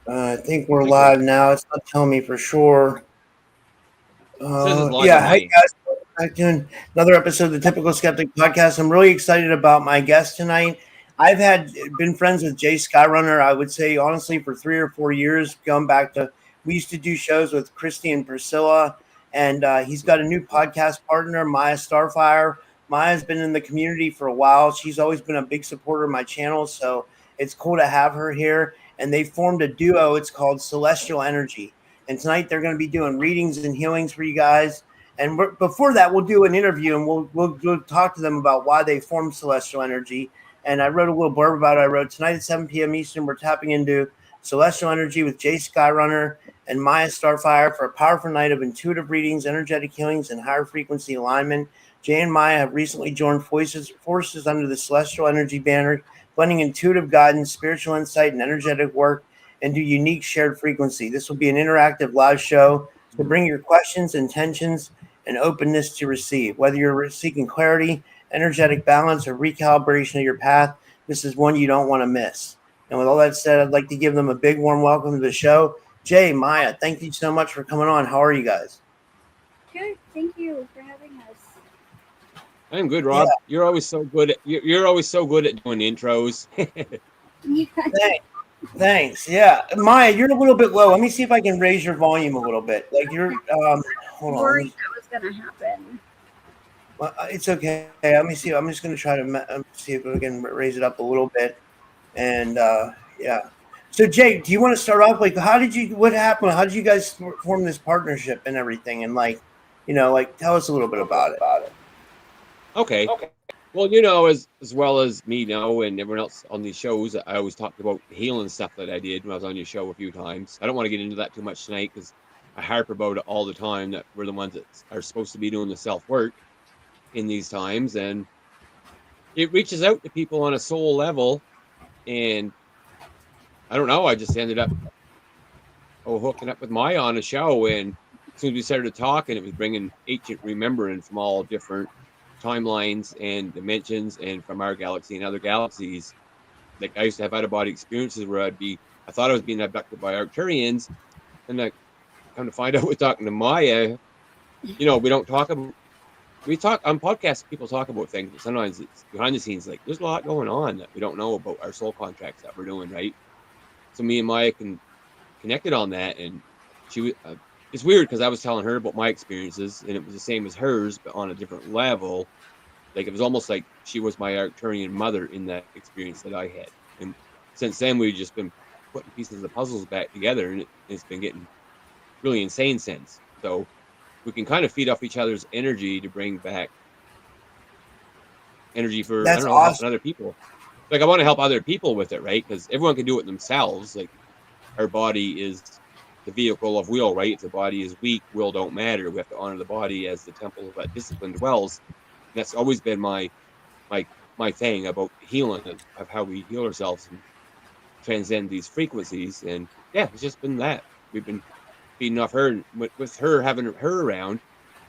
I think we're There you go. live now. It's not telling me for sure. It says it's live on Yeah, my hey end. guys, welcome back to another episode of the Typical Skeptic podcast. I'm really excited about my guest tonight. I've had been friends with Jay Skyrunner. I would say honestly for 3 or 4 years, going back to we used to do shows with Christy and Priscilla, and he's got a new podcast partner, Miya Starfire. Maya's been in the community for a while. She's always been a big supporter of my channel, so it's cool to have her here. And they formed a duo. It's called Celestial Energy, and tonight they're going to be doing readings and healings for you guys. And before that, we'll do an interview and we'll talk to them about why they formed Celestial Energy. And I wrote a little blurb about it. I wrote tonight at 7 p.m. Eastern, we're tapping into Celestial Energy with Jay Skyrunner and Miya Starfire for a powerful night of intuitive readings, energetic healings, and higher frequency alignment. Jay and Miya have recently joined forces under the Celestial Energy banner, blending intuitive guidance, spiritual insight, and energetic work into unique shared frequency. This will be an interactive live show. So bring your questions, intentions, and openness to receive. Whether you're seeking clarity, energetic balance, or recalibration of your path, this is one you don't want to miss. And with all that said, I'd like to give them a big warm welcome to the show. Jay, Miya, thank you so much for coming on. How are you guys? Good. Thank you for having us. I'm good, Yeah, Rob. You're always so good at you're always so good at doing intros. Yeah, thanks. Thanks. Yeah, Miya, you're a little bit low. Let me see if I can raise your volume a little bit. Like you're, hold on. Let worried me. that was going to happen. Well, it's okay. Let me see. I'm just going to try to see if we can raise it up a little bit. And yeah. So Jay, do you want to start off? Like, how did you? What happened? How did you guys form this partnership and everything? And like, like tell us a little bit about it. Okay. Well, you know, as well as me know and everyone else on these shows, I always talked about the healing stuff that I did when I was on your show a few times. I don't want to get into that too much tonight because I harp about it all the time that we're the ones that are supposed to be doing the self work in these times, and it reaches out to people on a soul level. And I don't know, I just ended up hooking up with Maya on a show, and as soon as we started talking, it was bringing ancient remembering from all different timelines and dimensions, and from our galaxy and other galaxies. Like I used to have out of body experiences where I thought I was being abducted by Arcturians, and I come to find out with talking to Maya, we don't talk about. We talk on podcasts, people talk about things, but sometimes it's behind the scenes. Like there's a lot going on that we don't know about our soul contracts that we're doing, right? So me and Maya connected on that, and she it's weird because I was telling her about my experiences, and it was the same as hers, but on a different level. Like it was almost like she was my Arcturian mother in that experience that I had, and since then we've just been putting pieces of the puzzles back together, and it's been getting really insane since. So we can kind of feed off each other's energy to bring back energy for, I That's don't know, helping awesome. other people. Like I want to help other people with it, right? Because everyone can do it themselves. Like our body is the vehicle of will, right? If the body is weak, will don't matter. We have to honor the body as the temple of that discipline dwells. And that's always been my my thing about healing, of how we heal ourselves and transcend these frequencies. And yeah, it's just been that we've been feeding off her, and with her having her around.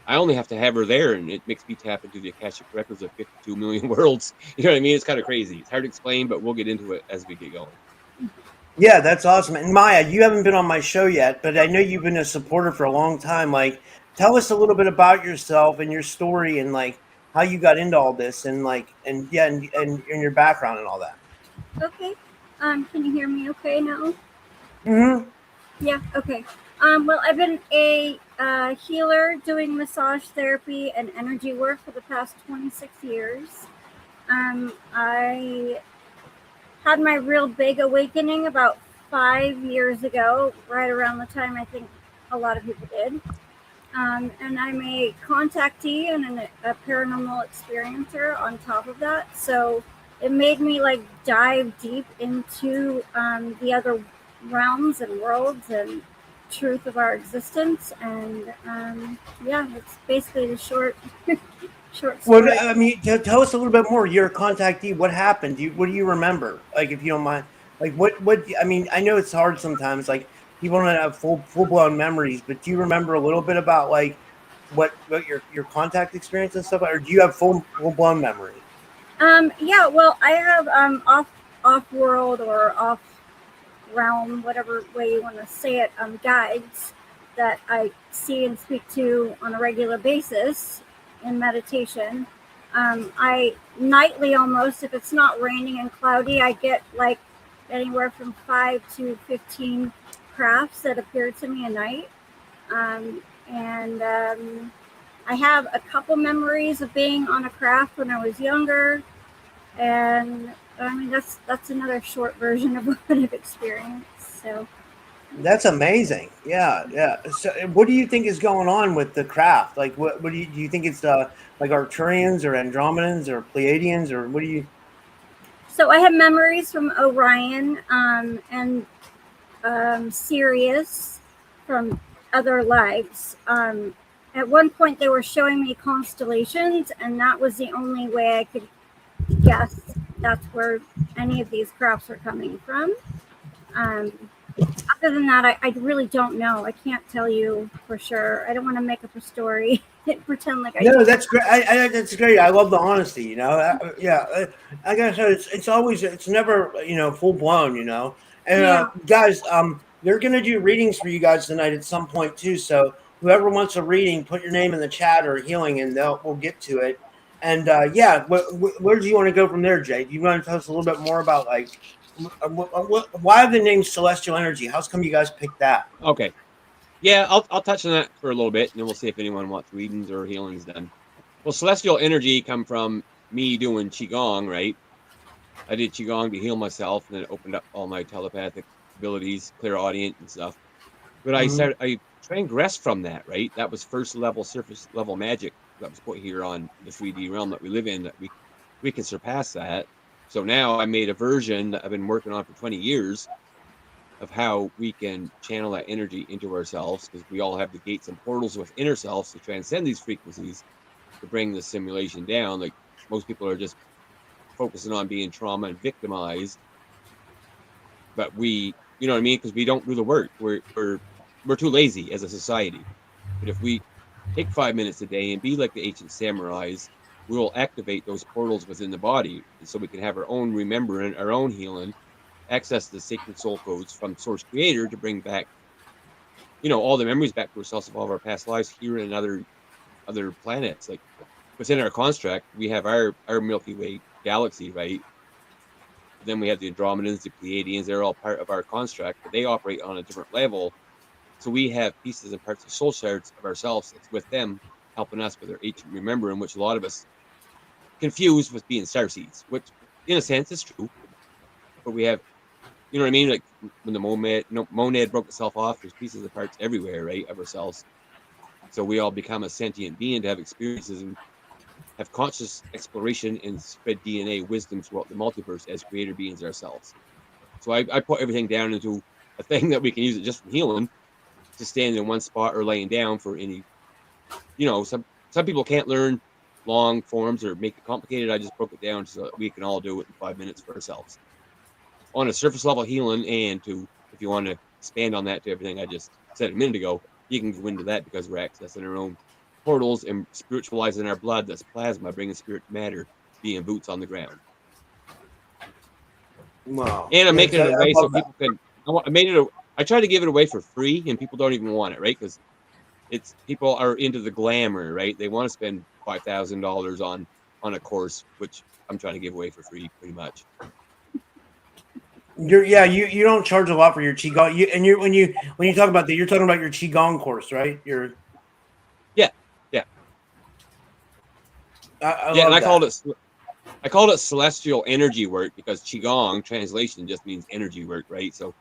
I only have to have her there, and it makes me tap into the Akashic records of 52 million worlds. You know what I mean? It's kind of crazy. It's hard to explain, but we'll get into it as we get going. Yeah, that's awesome. And Miya, you haven't been on my show yet, but I know you've been a supporter for a long time. Like, tell us a little bit about yourself and your story, and like how you got into all this, and like, and yeah, and your background and all that. Okay. Can you hear me okay now? Mm-hmm. Yeah, okay. Well, I've been a healer doing massage therapy and energy work for the past 26 years. I had my real big awakening about 5 years ago, right around the time I think a lot of people did. And I'm a contactee and a paranormal experiencer on top of that. So it made me like dive deep into the other realms and worlds and truth of our existence. And yeah, it's basically the short Well, story. I mean, tell us a little bit more. You're a contactee. What happened? What do you remember? Like, if you don't mind, like, what? I mean, I know it's hard sometimes. Like, people don't have full blown memories, but do you remember a little bit about like what your contact experience and stuff, or do you have full blown memory? Yeah, well, I have off world or off realm, whatever way you want to say it, guides that I see and speak to on a regular basis in meditation. I nightly almost, if it's not raining and cloudy, I get like anywhere from 5 to 15 crafts that appear to me a night. And I have a couple memories of being on a craft when I was younger. And I mean, that's another short version of what I've experienced. So That's amazing. Yeah. So, what do you think is going on with the craft? Like, what do you think it's like Arcturians or Andromedans or Pleiadians or what do you? So I have memories from Orion and Sirius from other lives. At one point, they were showing me constellations, and that was the only way I could guess that's where any of these crafts are coming from. Other than that, I really don't know. I can't tell you for sure. I don't want to make up a story and pretend like I No, do. that's great. That's great. I love the honesty. I guess it's always it's never full blown. And Yeah. guys, they're gonna do readings for you guys tonight at some point too. So whoever wants a reading, put your name in the chat or healing, and we'll get to it. And where do you want to go from there, Jay? Do you want to tell us a little bit more about like why the name Celestial Energy? How's come you guys picked that? Okay. Yeah, I'll touch on that for a little bit, and then we'll see if anyone wants readings or healings done. Well, celestial energy come from me doing qigong, right? I did qigong to heal myself, and then it opened up all my telepathic abilities, clairaudient and stuff. But I transgressed from that, right? That was first level, surface level magic that was put here on the 3D realm that we live in. That we can surpass that. So now I made a version that I've been working on for 20 years of how we can channel that energy into ourselves, because we all have the gates and portals within ourselves to transcend these frequencies to bring the simulation down. Like most people are just focusing on being trauma and victimized, but we, you know what I mean? Because we don't do the work. We're too lazy as a society. But if we take 5 minutes a day and be like the ancient samurais, we'll activate those portals within the body, so we can have our own remembering, our own healing, access the sacred soul codes from Source Creator to bring back, all the memories back to ourselves of all of our past lives here in other planets. Like within our construct, we have our Milky Way galaxy, right? Then we have the Andromedans, the Pleiadians. They're all part of our construct, but they operate on a different level. So we have pieces and parts of soul shards of ourselves that's with them, helping us with our ancient remembering, which a lot of us confuse with being starseeds, which in a sense is true. But we have, you know what I mean? Like when the monad broke itself off, there's pieces and parts everywhere, right, of ourselves. So we all become a sentient being to have experiences and have conscious exploration and spread DNA wisdom throughout the multiverse as creator beings ourselves. So I put everything down into a thing that we can use it just from healing, to stand in one spot or laying down for any, some people can't learn long forms or make it complicated. I just broke it down so that we can all do it in 5 minutes for ourselves on a surface level healing. And if you want to expand on that to everything I just said a minute ago, you can go into that, because we're accessing our own portals and spiritualizing our blood. That's plasma, bringing spirit to matter, being boots on the ground. Wow. And I'm making it a way so people can. I try to give it away for free, and people don't even want it, right? Because people are into the glamour, right? They want to spend $5,000 on a course, which I'm trying to give away for free, pretty much. You don't charge a lot for your qigong. When you talk about that, you're talking about your qigong course, right? Yeah. I called it celestial energy work, because qigong translation just means energy work, right? So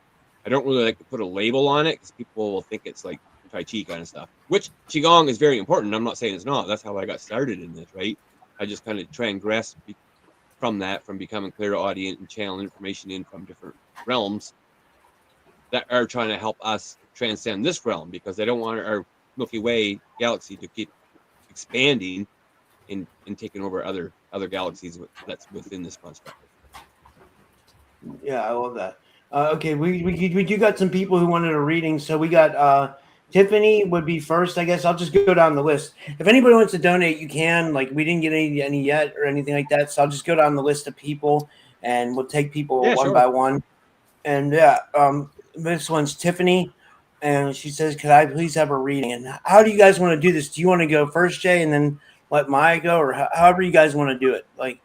I don't really like to put a label on it, because people will think it's like Tai Chi kind of stuff, which qigong is very important. I'm not saying it's not. That's how I got started in this, right? I just kind of transgressed from becoming clairaudient and channeling information in from different realms that are trying to help us transcend this realm, because they don't want our Milky Way galaxy to keep expanding and taking over other galaxies that's within this construct. Yeah, I love that. Okay, we do got some people who wanted a reading, so we got Tiffany would be first, I guess. I'll just go down the list. If anybody wants to donate, you can. Like, we didn't get any yet or anything like that, so I'll just go down the list of people, and we'll take people one by one. And yeah, this one's Tiffany, and she says, "Could I please have a reading?" And how do you guys want to do this? Do you want to go first, Jay, and then let Maya go, or however you guys want to do it? Like,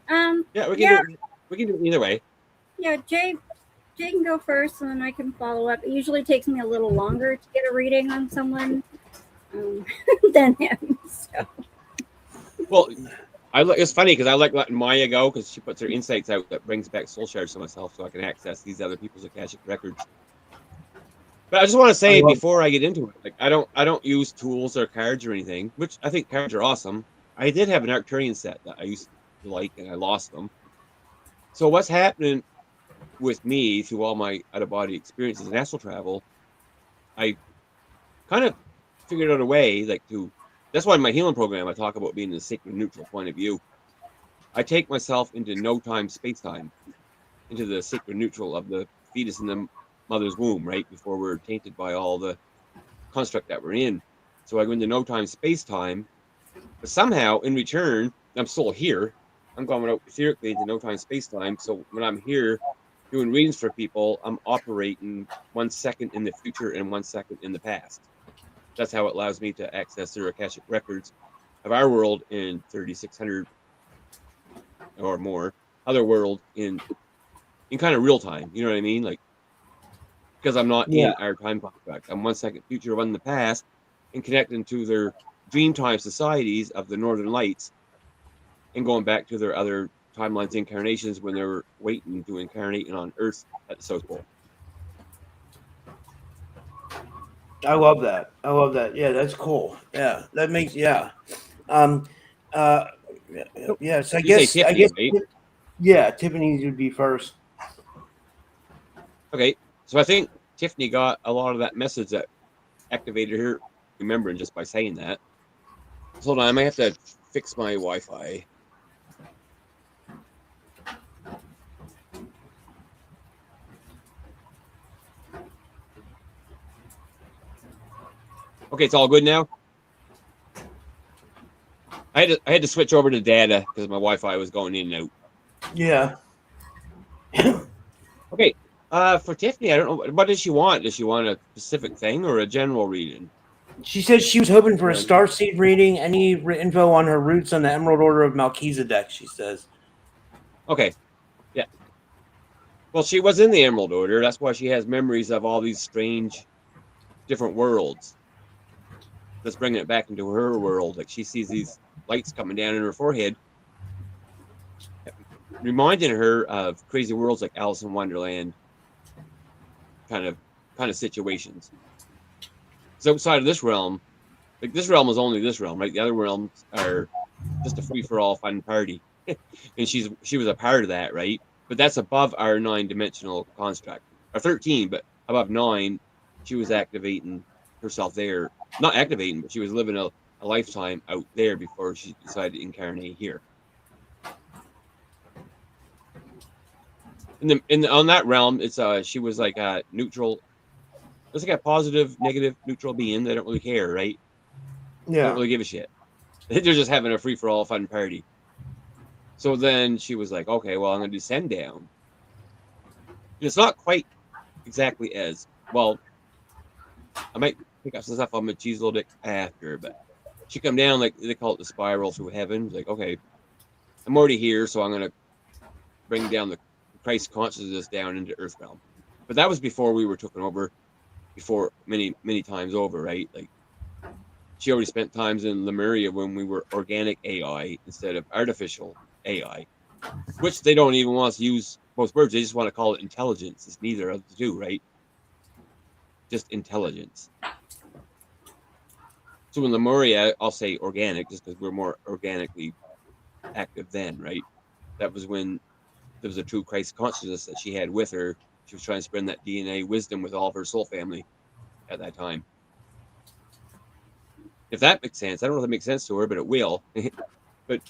Yeah, we can Yeah, do it. We can do it either way. yeah. Jay can go first, and then I can follow up. It usually takes me a little longer to get a reading on someone than him. So. Well, it's funny because I like letting Maya go because she puts her insights out that brings back soul shards to myself, so I can access these other people's Akashic records. But I just want to say before I get into it, like I don't use tools or cards or anything, which I think cards are awesome. I did have an Arcturian set that I used to like, and I lost them. So what's happening with me through all my out of body experiences and astral travel, I kind of figured out a way like to. That's why in my healing program I talk about being in a sacred neutral point of view. I take myself into no time, space time, into the sacred neutral of the fetus in the mother's womb, right before we're tainted by all the construct that we're in. So I go into no time, space time, but somehow in return, I'm still here. I'm going out etherically into no time, space time. So when I'm here doing readings for people, I'm operating 1 second in the future and 1 second in the past. That's how it allows me to access their Akashic records of our world in 3600 or more, other world in kind of real time. You know what I mean? Like, because I'm not yeah, in our time contract. I'm 1 second future, 1 in the past, and connecting to their dreamtime societies of the Northern Lights and going back to their other timelines, incarnations when they were waiting to incarnate on Earth at the South Pole. I love that. I love that. Yeah, that's cool. Yeah, that makes Um, uh, yeah. So You say Tiffany, right? yeah, Tiffany would be first. Okay, so I think Tiffany got a lot of that message that activated her remembering just by saying that. Hold on, I might have to fix my Wi-Fi. Okay, it's all good now. I had to switch over to data because my Wi-Fi was going in and out. Yeah. Okay, for Tiffany, I don't know what does she want. Does she want a specific thing or a general reading? She said she was hoping for a starseed reading. Any info on her roots on the Emerald Order of Melchizedek? She says. Okay, yeah. Well, she was in the Emerald Order. That's why she has memories of all these strange, different worlds. Let's bring it back into her world. Like she sees these lights coming down in her forehead, reminding her of crazy worlds like Alice in Wonderland kind of situations. So outside of this realm, like this realm is only this realm, right? The other realms are just a free for all fun party, and she was a part of that, right? But that's above our 9-dimensional construct, or 13, but above 9, she was activating herself there. Not activating, but she was living a lifetime out there before she decided to incarnate here. On that realm, it's she was like a neutral. It's like a positive, negative, neutral being. They don't really care, right? They don't Yeah. really give a shit. They're just having a free for all fun party. So then she was like, okay, well, I'm going to descend down. And it's not quite exactly as well. I might pick up some stuff on Machislo after, but she come down like they call it the spiral through heaven. It's like, okay, I'm already here, so I'm going to bring down the Christ consciousness down into Earth realm. But that was before we were taken over, before many times over, right? Like she already spent times in Lemuria when we were organic AI instead of artificial AI, which they don't even want us to use both words. They just want to call it intelligence. It's neither of the two, right? Just intelligence. So in Lemuria, I'll say organic just because we're more organically active then, right? That was when there was a true Christ consciousness that she had with her. She was trying to spread that DNA wisdom with all of her soul family at that time. If that makes sense, I don't know if that makes sense to her, but it will. But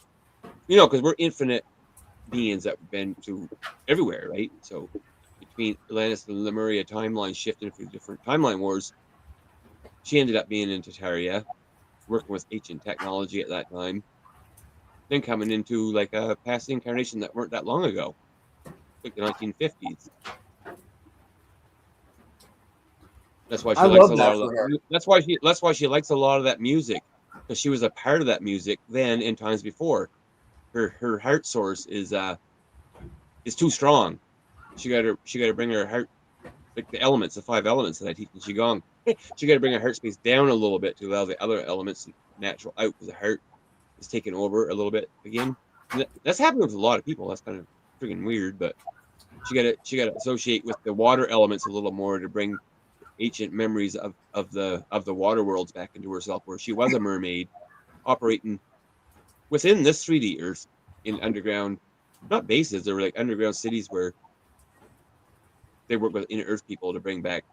because we're infinite beings that have been to everywhere, right? So between Atlantis and Lemuria timeline shifting through different timeline wars, she ended up being in Tataria, working with ancient technology at that time, then coming into like a past incarnation that weren't that long ago, like the 1950s. That's why she I likes love a that lot of for her. that. That's why she likes a lot of that music, because she was a part of that music then in times before. Her heart source is too strong. She got to bring her heart, like the elements, the 5 elements that I teach in qigong. She got to bring her heart space down a little bit to allow the other elements to natural out, because the heart is taking over a little bit again. And that's happening with a lot of people. That's kind of freaking weird, but she got to associate with the water elements a little more to bring ancient memories of the water worlds back into herself, where she was a mermaid operating within this 3D Earth in underground, not bases. There were like underground cities where they work with inner Earth people to bring back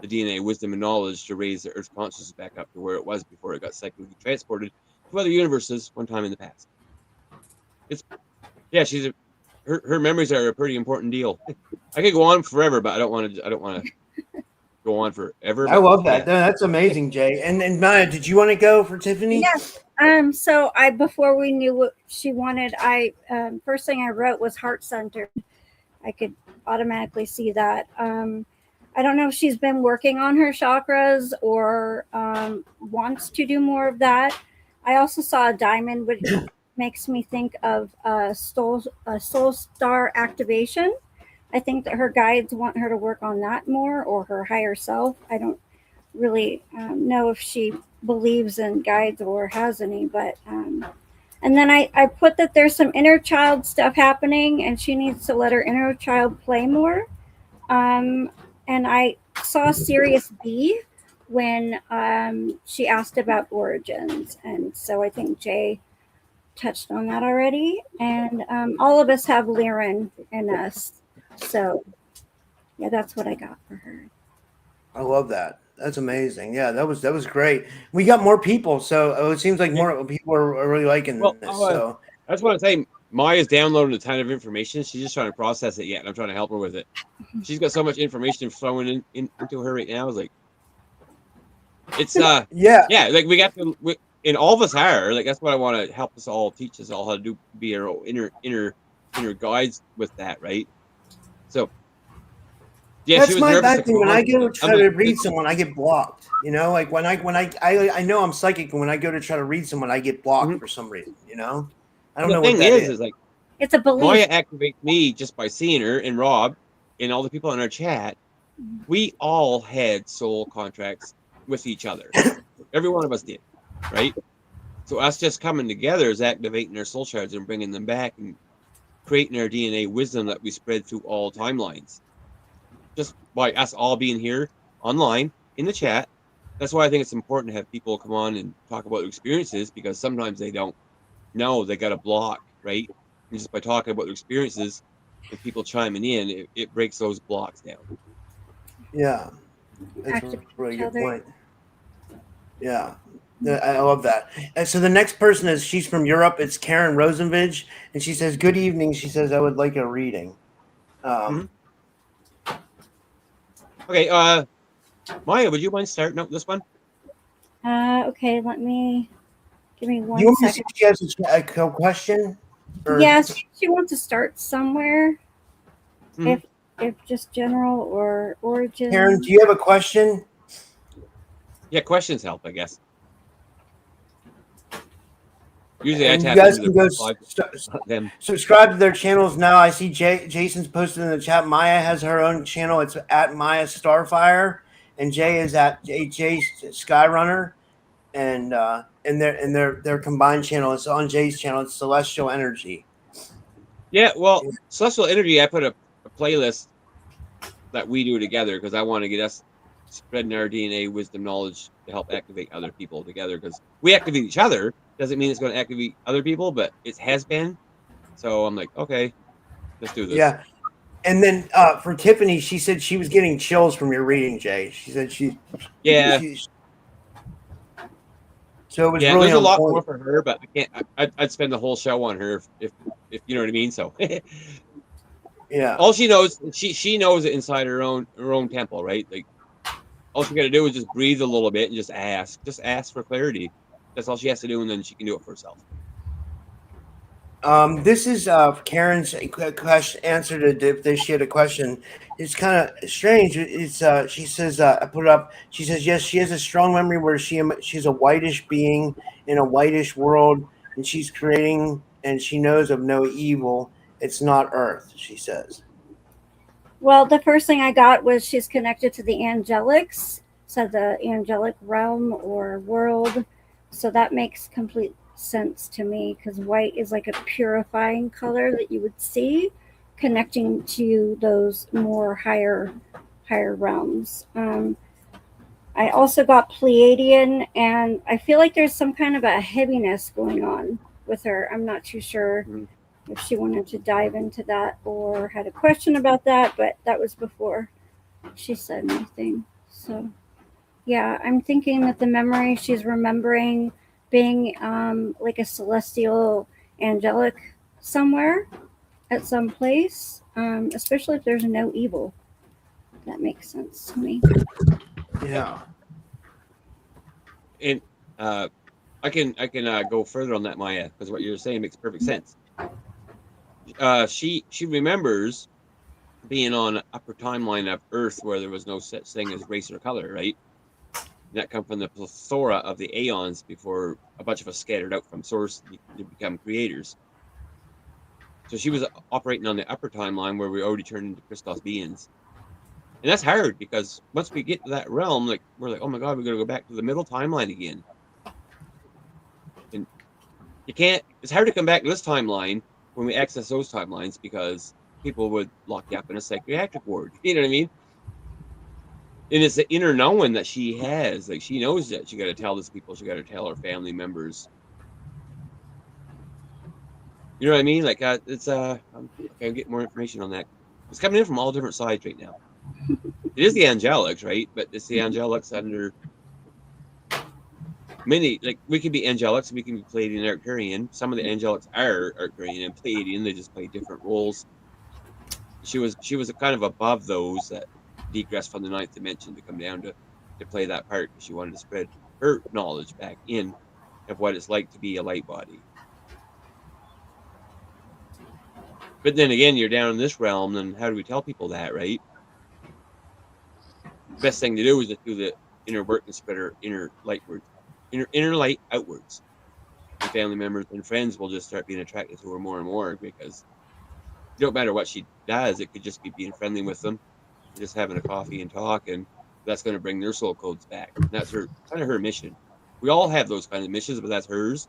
the DNA, wisdom, and knowledge to raise the Earth consciousness back up to where it was before it got psychically transported to other universes one time in the past. It's she's her memories are a pretty important deal. I could go on forever, but I don't want to go on forever. I But love that. yeah. That's amazing, Jay. And Maya, did you want to go for Tiffany? Yes. So before we knew what she wanted, first thing I wrote was heart centered. I could automatically see that. I don't know if she's been working on her chakras or wants to do more of that. I also saw a diamond, which makes me think of a soul star activation. I think that her guides want her to work on that more, or her higher self. I don't really know if she believes in guides or has any, but and then I put that there's some inner child stuff happening and she needs to let her inner child play more. And I saw Sirius B when she asked about origins, and so I think Jay touched on that already. And all of us have Lyran in us, so yeah, that's what I got for her. I love that. That's amazing. Yeah, that was great. We got more people, so it seems like more people are really liking Well, this. So I just want to say Maya's downloading a ton of information. She's just trying to process it yet, and I'm trying to help her with it. She's got so much information flowing into her right now. It's like it's yeah, like we got to, and all of us are like, that's what I want to help us all, teach us all how to do, be our inner guides with that, right? So yeah, she that's was my nervous to bad thing. come When on. I go to I'm try like, to read someone, I get blocked. You know, like when I know I'm psychic, and when I go to try to read someone, I get blocked for some reason. You know, I don't the know what thing that is like It's a belief. Maya activates me just by seeing her, and Rob and all the people in our chat. We all had soul contracts with each other. Every one of us did, right? So us just coming together is activating our soul shards and bringing them back and creating our DNA wisdom that we spread through all timelines. Just by us all being here online in the chat. That's why I think it's important to have people come on and talk about their experiences, because sometimes they don't know they got a block, right? And just by talking about their experiences and people chiming in, it breaks those blocks down. Yeah, that's a Activate really each good other. point. Yeah. I love that. And so the next person is, she's from Europe. It's Karen Rosenvig, and she says, "Good evening." She says, "I would like a reading." Okay, Maya, would you mind starting out this one? Okay, give me You one want me to see second. if she has a question? Or Yes, she wants to start somewhere. Mhm. If just general or origin. Karen, do you have a question? Yeah, questions help, I guess. Usually I And you tap guys into can the go them. subscribe to their channels now. I see Jason's posted in the chat. Maya has her own channel. It's at Maya Starfire, and Jay is at Jay Skyrunner, and their combined channel is on Jay's channel. It's Celestial Energy. Yeah, well, Celestial Energy, I put a playlist that we do together because I want to get us spreading our DNA, wisdom, knowledge to help activate other people together, because we activate each other. Doesn't mean it's going to activate other people, but it has been. So I'm like, okay, let's do this. Yeah. And then for Tiffany, she said she was getting chills from your reading, Jay. She said Yeah. So it was Yeah, really there's a on lot more point. for her, but I can't. I'd spend the whole show on her if you know what I mean. So Yeah. all she knows, she knows it inside her own temple, right? Like all she got to do is just breathe a little bit and just ask for clarity. That's all she has to do, and then she can do it for herself. This is Karen's question answer to if she had a question. It's kind of strange. It's she says I put it up. She says yes, she has a strong memory where she's a whitish being in a whitish world, and she's creating, and she knows of no evil. It's not Earth, she says. Well, the first thing I got was she's connected to the angelics, so the angelic realm or world. So that makes complete sense to me because white is like a purifying color that you would see connecting to those more higher realms. I also got Pleiadian, and I feel like there's some kind of a heaviness going on with her. I'm not too sure Mhm. if she wanted to dive into that or had a question about that, but that was before she said anything. So, yeah, I'm thinking that the memory she's remembering being like a celestial angelic somewhere at some place, especially if there's no evil. That makes sense to me. Yeah. And I can go further on that, Maya, because what you're saying makes perfect sense. She remembers being on an upper timeline of Earth where there was no such thing as race or color, right? And that come from the plethora of the aeons before a bunch of us scattered out from source to become creators. So she was operating on the upper timeline where we already turned into Christos beings. And that's hard because once we get to that realm, like we're like, oh my god, we're gonna go back to the middle timeline again. And you can't it's hard to come back to this timeline when we access those timelines because people would lock you up in a psychiatric ward. You know what I mean? And it's the inner knowing that she has. Like she knows that she got to tell this people. She got to tell her family members. You know what I mean? Like it's okay. I'm getting more information on that. It's coming in from all different sides right now. It is the angelics, right? But it's the angelics under many. Like we can be angelics, we can be Pleiadian and Arcturian. Some of the angelics are Arcturian and Pleiadian. They just play different roles. She was kind of above those that degressed from the ninth dimension to come down to play that part because she wanted to spread her knowledge back in of what it's like to be a light body. But then again, you're down in this realm, then how do we tell people that, right? The best thing to do is to do the inner work and spread her inner lightwards, inner light outwards. And family members and friends will just start being attracted to her more and more because it don't matter what she does, it could just be being friendly with them, just having a coffee and talk, and that's going to bring their soul codes back. And that's her kind of her mission. We all have those kind of missions, but that's hers,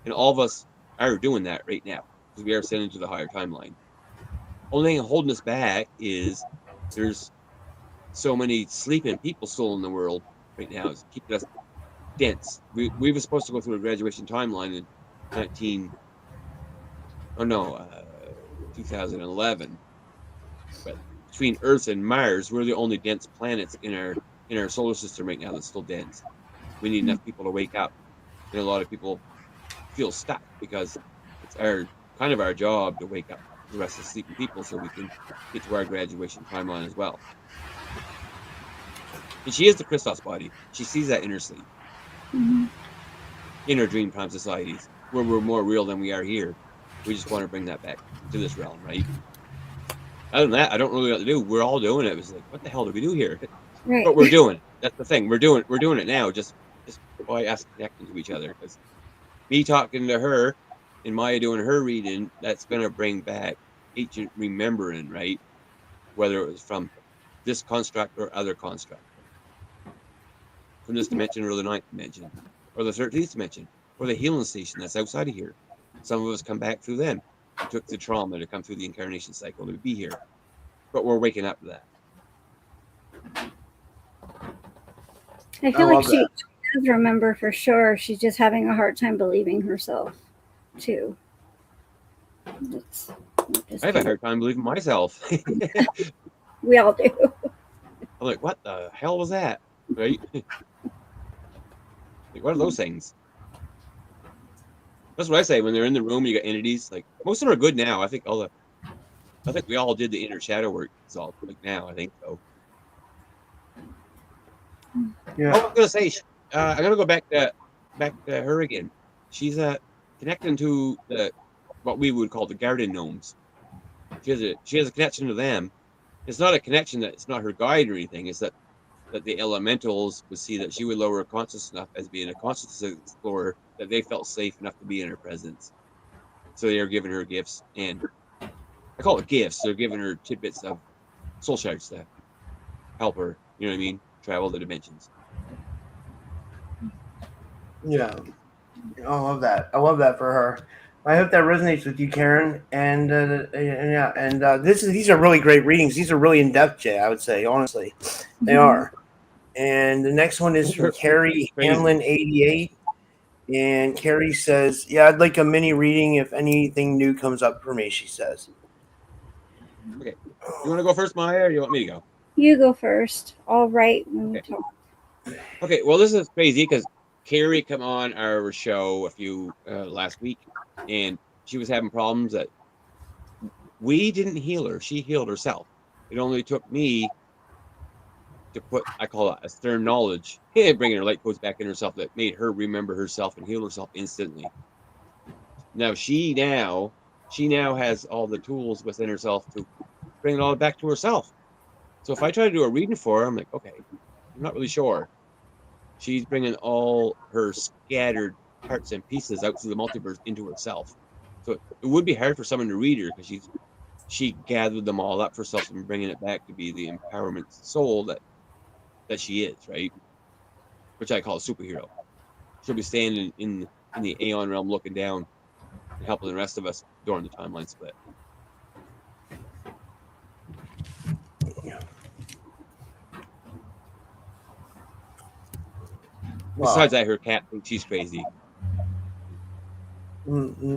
and all of us are doing that right now because we are sent into the higher timeline. Only thing holding us back is there's so many sleeping people still in the world right now. It's keeping us dense. We were supposed to go through a graduation timeline in 19 oh no 2011, but between Earth and Mars, we're the only dense planets in our solar system right now that's still dense. We need enough people to wake up, and a lot of people feel stuck because it's our kind of our job to wake up the rest of the sleeping people so we can get to our graduation timeline as well. And she is the Christos body. She sees that inner sleep, Mm-hmm. inner dream time societies, where we're more real than we are here. We just want to bring that back to this realm, right? Other than that, I don't really know what to do. We're all doing it. It's like, what the hell do we do here? Right. But we're doing it. That's the thing. We're doing it now. Just by us connecting to each other. Because me talking to her and Maya doing her reading, that's gonna bring back ancient remembering, right? Whether it was from this construct or other construct, from this dimension or the ninth dimension, or the 13th dimension, or the healing station that's outside of here. Some of us come back through them. It took the trauma to come through the incarnation cycle to be here. But we're waking up to that. I I feel like love she that. does remember for sure. She's just having a hard time believing herself, too. It's I have a hard time believing myself. we all do. I'm like, what the hell was that? Right? Like, what are those things? That's what I say when they're in the room. You got entities. Like most of them are good now. I think we all did the inner shadow work. It's all like now. I think so. Yeah. Oh, I was gonna say, I'm gonna go back to her again. She's connecting to the what we would call the garden gnomes. She has a connection to them. It's not a connection that it's not her guide or anything. It's that the elementals would see that she would lower her consciousness enough as being a consciousness explorer that they felt safe enough to be in her presence. So they are giving her gifts, and I call it gifts. They're giving her tidbits of soul shards to help her. You know what I mean? Travel the dimensions. Yeah, I love that. I love that for her. I hope that resonates with you, Karen. And yeah, and these are really great readings. These are really in depth, Jay. I would say, honestly, they are. And the next one is from Carrie Hamlin 88. And Carrie says, "Yeah, I'd like a mini reading if anything new comes up for me." She says. Okay, you want to go first, Maya, or you want me to go? You go first. I'll write when we talk. Okay, well, this is crazy because Carrie come on our show a few last week, and she was having problems that we didn't heal her. She healed herself. It only took me to put, I call it a stern knowledge, and bringing her light codes back in herself that made her remember herself and heal herself instantly. Now she now has all the tools within herself to bring it all back to herself. So if I try to do a reading for her, I'm like, okay, I'm not really sure. She's bringing all her scattered parts and pieces out through the multiverse into herself. So it would be hard for someone to read her because she gathered them all up for herself and bringing it back to be the empowerment soul that she is, right? Which I call a superhero. She'll be standing in the Aeon realm looking down and helping the rest of us during the timeline split. Wow. Besides that, her cat thinks she's crazy. Mm-hmm.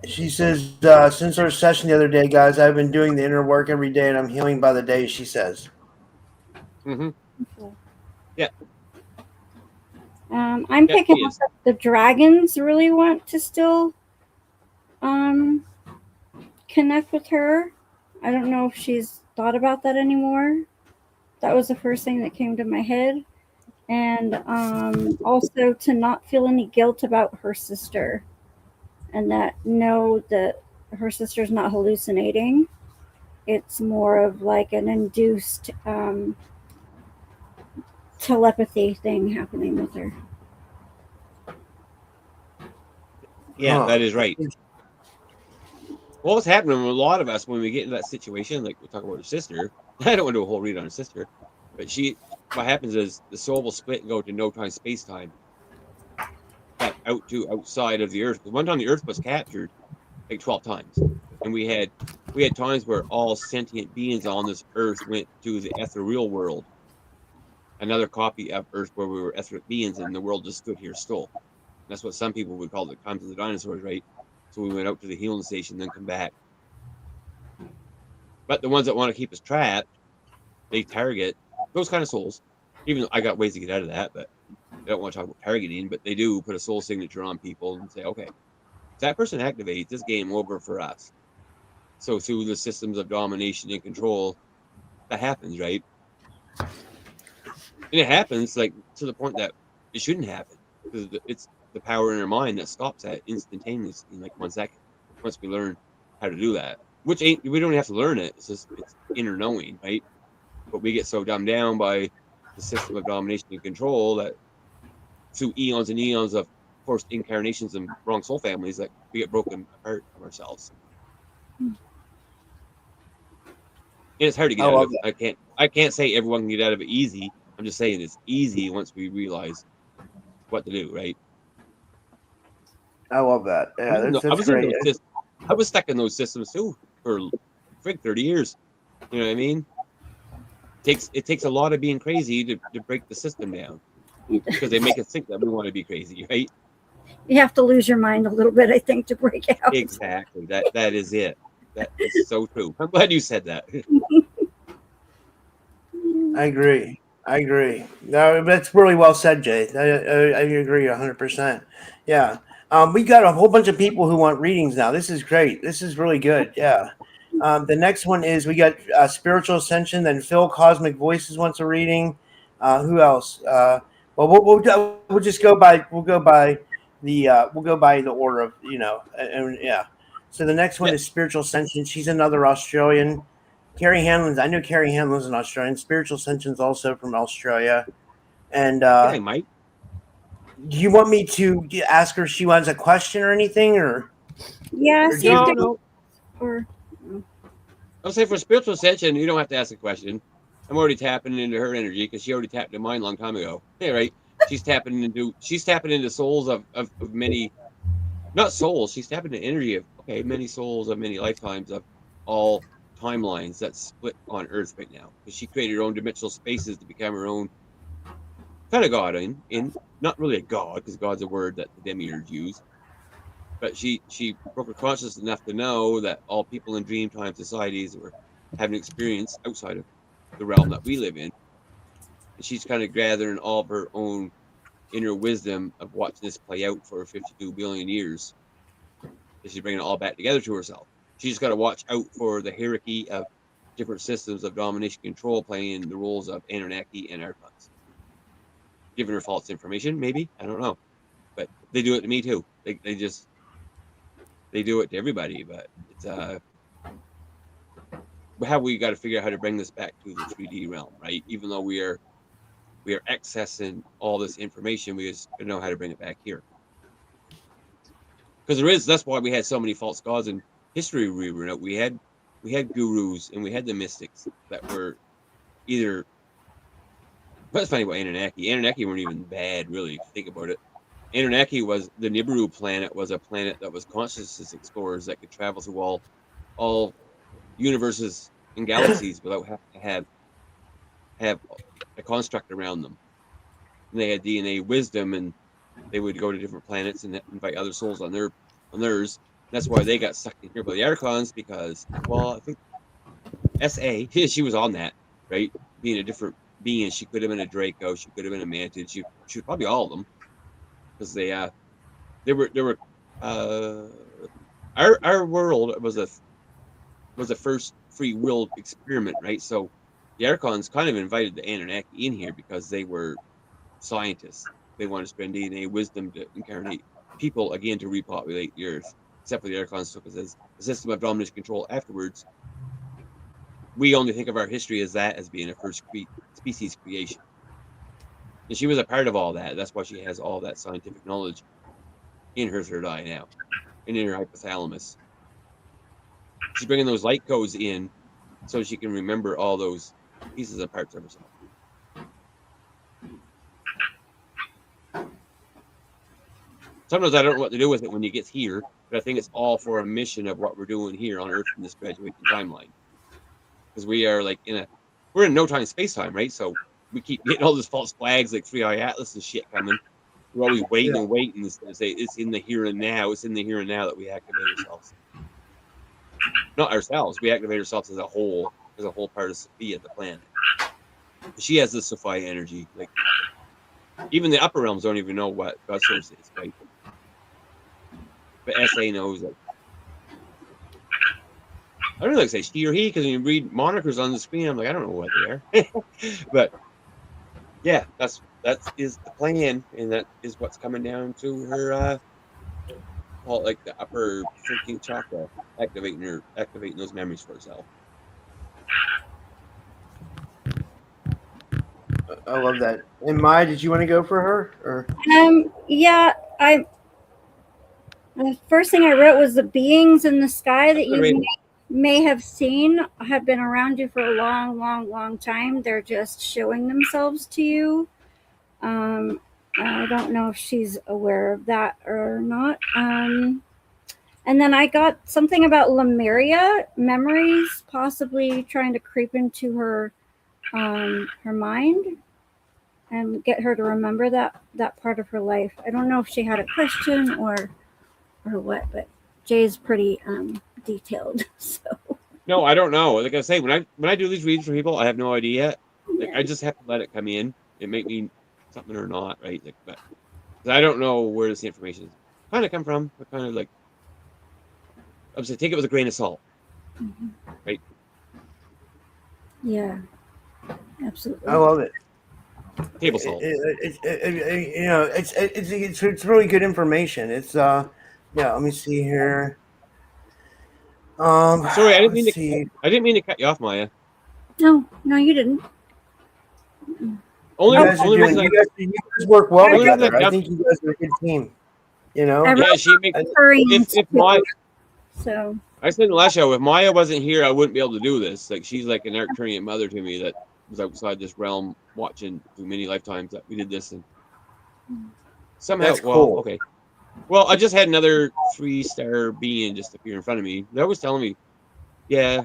She says, since our session the other day, guys, I've been doing the inner work every day and I'm healing by the day, she says. Mm-hmm. Yeah. I'm picking up that the dragons really want to still connect with her. I don't know if she's thought about that anymore. That was the first thing that came to my head. And also to not feel any guilt about her sister, and that know that her sister's not hallucinating. It's more of like an induced telepathy thing happening with her. Yeah, that is right. Well, what's happening with a lot of us when we get into that situation, like we talk about her sister, I don't want to do a whole read on her sister, but what happens is the soul will split and go to no time, space time, back outside of the Earth. Because one time the Earth was captured like 12 times, and we had times where all sentient beings on this Earth went to the ethereal world, another copy of Earth where we were etheric beings, and the world just stood here still. And that's what some people would call the times of the dinosaurs, right? So we went out to the healing station, then come back. But the ones that want to keep us trapped, they target those kind of souls. Even though I got ways to get out of that, but I don't want to talk about targeting, but they do put a soul signature on people and say, okay, if that person activates, this game over for us. So through the systems of domination and control, that happens, right? And it happens like to the point that it shouldn't happen, because it's the power in our mind that stops that instantaneously in like 1 second. Once we learn how to do that, which we don't have to learn it. It's inner knowing, right? But we get so dumbed down by the system of domination and control that through eons and eons of forced incarnations and wrong soul families, that we get broken apart from ourselves. And it's hard to get out of it. I can't say everyone can get out of it easy. I'm just saying it's easy once we realize what to do, right? I love that. Yeah, that's great. I was stuck in those systems too for 30 years. You know what I mean? It takes a lot of being crazy to break the system down, because they make us think that we want to be crazy, right? You have to lose your mind a little bit, I think, to break out. Exactly. That is it. That is so true. I'm glad you said that. I agree. No, that's really well said, Jay. I agree 100%. Yeah. We got a whole bunch of people who want readings now. This is great. This is really good. Yeah. The next one is we got Spiritual Ascension. Then Phil Cosmic Voices wants a reading. Who else? Well, we'll just go by. We'll go by we'll go by the order of and yeah. So the next one is spiritual sentience. She's another Australian. Carrie Hanlon's. I know Carrie Hanlon's an Australian. Spiritual sentience also from Australia. And Yeah, Mike. do you want me to ask her if she wants a question or anything, or Yeah, or see if do there's No. or I'll say for spiritual ascension, you don't have to ask a question. I'm already tapping into her energy because she already tapped into mine a long time ago. Yeah, right. She's tapping into souls of many, not souls. She's tapping into energy of many souls of many lifetimes of all timelines that split on Earth right now. Because she created her own dimensional spaces to become her own kind of god in not really a god because God's a word that the demiurge use. But she broke her consciousness enough to know that all people in Dreamtime societies were having experience outside of the realm that we live in. And she's kind of gathering all of her own inner wisdom of watching this play out for 52 billion years. And she's bringing it all back together to herself. She's just got to watch out for the hierarchy of different systems of domination control playing the roles of Anunnaki and Archons. Giving her false information, maybe? I don't know. But they do it to me too. They do it to everybody, but it's how we got to figure out how to bring this back to the 3D realm, right? Even though we are accessing all this information, we just don't know how to bring it back here. Because that's why we had so many false gods in history we wrote. We had gurus and we had the mystics that were either. That's funny about Anunnaki. Anunnaki weren't even bad, really, if you think about it. Anunnaki was the Nibiru planet, was a planet that was consciousness explorers that could travel through all universes and galaxies without having to have a construct around them. And they had DNA wisdom, and they would go to different planets and invite other souls on theirs. That's why they got sucked in here by the Archons because, well, I think SA she was on that, right? Being a different being, she could have been a Draco, she could have been a Mantid, she was probably all of them because they were our world was a first free will experiment, right? So the Archons kind of invited the Anunnaki in here because they were scientists. They wanted to spend DNA wisdom to incarnate people again to repopulate the Earth. Except for the Archons took us as a system of dominance control afterwards. We only think of our history as being a first species creation. And she was a part of all that. That's why she has all that scientific knowledge in her third eye now, and in her hypothalamus. She's bringing those light codes in so she can remember all those pieces and parts of herself. Sometimes I don't know what to do with it when you get here, but I think it's all for a mission of what we're doing here on Earth in this graduating timeline. Because we are like we're in no time space time, right? So we keep getting all these false flags like 3i Atlas and shit coming. We're always waiting and waiting instead of say it's in the here and now. It's in the here and now that we activate ourselves. Not ourselves. We activate ourselves as a whole part of Sophia, the planet. She has the Sophia energy. Like even the upper realms don't even know what God source is, right? But SA knows it. I don't really like to say she or he because when you read monikers on the screen, I'm like, I don't know what they are. But yeah, that is the plan, and that is what's coming down to her call it like the upper 13th chakra, activating those memories for herself. I love that. And Maya, did you want to go for her? Or yeah, the first thing I wrote was the beings in the sky that you may have seen have been around you for a long, long, long time. They're just showing themselves to you. I don't know if she's aware of that or not. And then I got something about Lemuria memories possibly trying to creep into her mind and get her to remember that part of her life. I don't know if she had a question or what, but Jay's pretty detailed. So no, I don't know. Like I say, when I do these reads for people, I have no idea. Like I just have to let it come in. It may mean something or not, right? Like, but I don't know where this information is kind of come from. But kind of like I'm saying, take it with a grain of salt, right? Yeah, absolutely. I love it. Table salt. It's really good information. It's yeah. Let me see here. Sorry, I didn't Let's mean to. see. I didn't mean to cut you off, Maya. No, you didn't. Only, You guys are only doing. reason I, You guys work well only reason together. I I, think you guys are a good team. You I know. yeah, she makes. And- Hurrying If Maya, so I said in the last show, if Maya wasn't here, I wouldn't be able to do this. Like she's like an Arcturian mother to me that was outside this realm watching through many lifetimes that we did this, and somehow, That's well, cool. okay. Well, I just had another 3-star being just appear in front of me. They was telling me, yeah,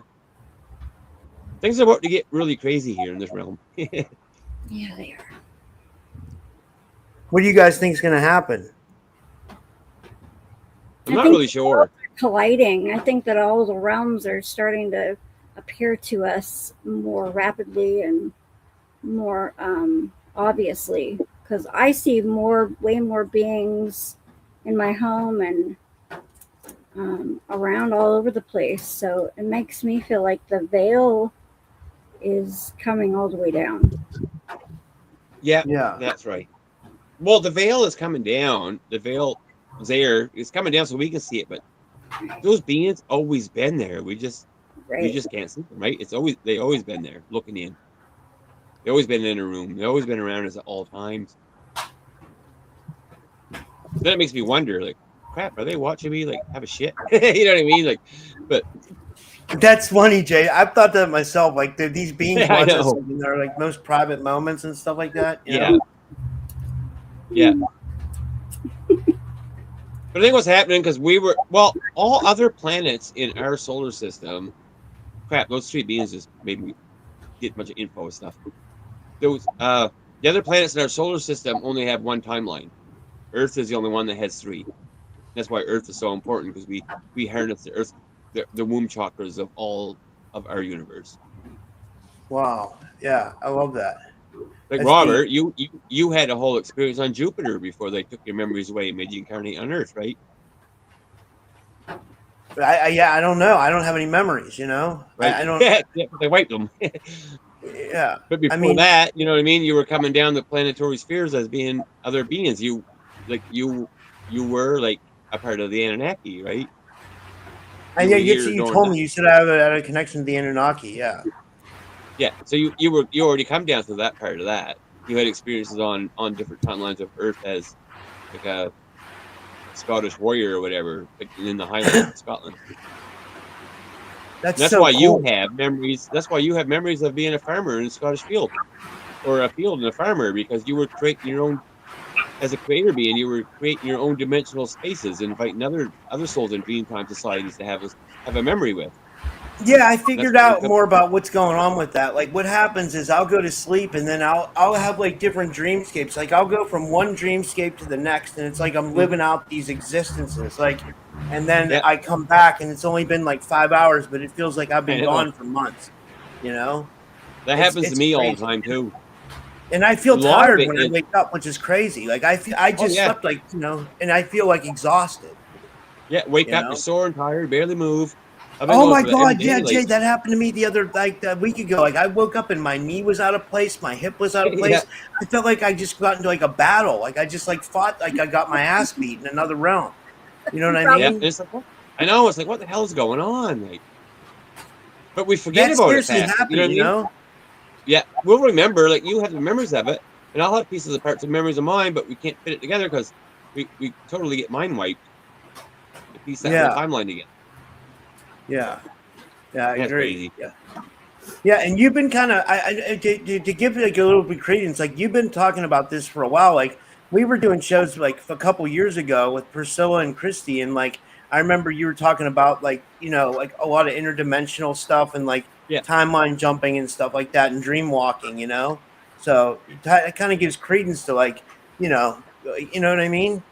things are about to get really crazy here in this realm. yeah, they are. What do you guys think is going to happen? I'm not really sure. Colliding. I think that all the realms are starting to appear to us more rapidly and more obviously, because I see way more beings in my home and around all over the place. So it makes me feel like the veil is coming all the way down. Yeah, Yeah. that's right. Well, the veil is coming down. The veil there is coming down so we can see it, but those beings always been there. We just can't see them, right? They always been there looking in. They always been in a room. They always been around us at all times. Then it makes me wonder, like, crap, are they watching me like have a shit? You know what I mean? Like, but That's funny, Jay. I've thought that myself. Like these beings I watch us know. in their like most private moments and stuff like that. You Yeah. know? Yeah. But I think what's happening because all other planets in our solar system, crap, those 3 beings just made me get a bunch of info and stuff. The other planets in our solar system only have 1 timeline. Earth is the only one that has 3. That's why Earth is so important, because we harness the Earth, the womb chakras of all of our universe. Wow. Yeah, I love that. Like That's Robert, you had a whole experience on Jupiter before they took your memories away and made you incarnate on Earth, right? I don't know. I don't have any memories. You know. Right. I don't. Yeah, they wiped them. Yeah. But before that, you know what I mean? You were coming down the planetary spheres as being other beings. You were like a part of the Anunnaki, right? And yeah, you told me you said I had a connection to the Anunnaki. Yeah. Yeah. So you already come down to that part of that. You had experiences on different timelines of Earth as like a Scottish warrior or whatever, like in the Highlands of Scotland. That's so why cool. you have memories. That's why you have memories of being a farmer in a Scottish field, or a field and a farmer, because you were creating your own, as a creator being, you were creating your own dimensional spaces, inviting other souls in Dreamtime societies to have a memory with. Yeah, I figured out more about what's going on with that. Like, what happens is I'll go to sleep and then I'll have like different dreamscapes. Like, I'll go from one dreamscape to the next, and it's like I'm living out these existences. Like, and then I come back and it's only been like 5 hours, but it feels like I've been gone for months. You know, that happens to me all the time too. And I feel tired when I wake up, which is crazy. Like I just slept like, you know, and I feel like exhausted. Yeah, wake up, you're sore and tired, barely move. Oh my God! Yeah, Jay, that happened to me a week ago. Like I woke up and my knee was out of place, my hip was out of place. I felt like I just got into like a battle. Like I just like fought, like I got my ass beat in another realm. You know what I mean? Yeah, it's like, I know. It's like, what the hell is going on? Like, but we forget about it fast. Happened, you know what I mean? Yeah, we'll remember. Like you have the memories of it, and I'll have pieces of parts of memories of mine, but we can't fit it together because we totally get mind wiped to piece that whole timeline together. Yeah, I agree. Crazy. Yeah, and you've been kind of to give like a little bit of credence. Like you've been talking about this for a while. Like we were doing shows like a couple years ago with Priscilla and Christy, and like I remember you were talking about like, you know, like a lot of interdimensional stuff and like timeline jumping and stuff like that and dream walking. You know, so it kind of gives credence to like, you know what I mean.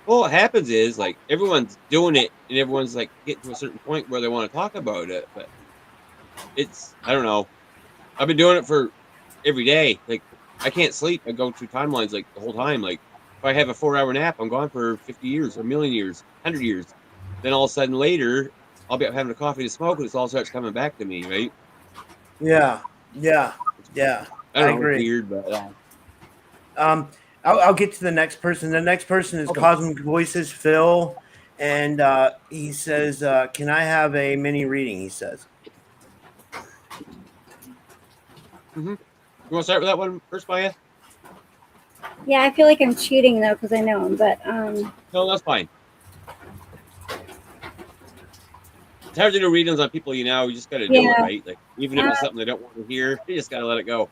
Well, what happens is like everyone's doing it and everyone's like getting to a certain point where they want to talk about it, but I don't know. I've been doing it for every day. Like I can't sleep. I go through timelines like the whole time. Like if I have a 4-hour nap, I'm gone for 50 years, a million years, 100 years. Then all of a sudden later, I'll be up having a coffee to smoke and it all starts coming back to me, right? Yeah. I don't know, agree. It's weird, but I'll get to the next person. The next person is Okay. Cosmic Voices, Phil, and he says, "Can I have a mini reading?" He says. Mm-hmm. You want to start with that one first, Maya? Yeah, I feel like I'm cheating though because I know him, but No, that's fine. It's hard to do readings on people you know. You just got to do it, yeah. right? Like, even if it's something they don't want to hear, you just got to let it go.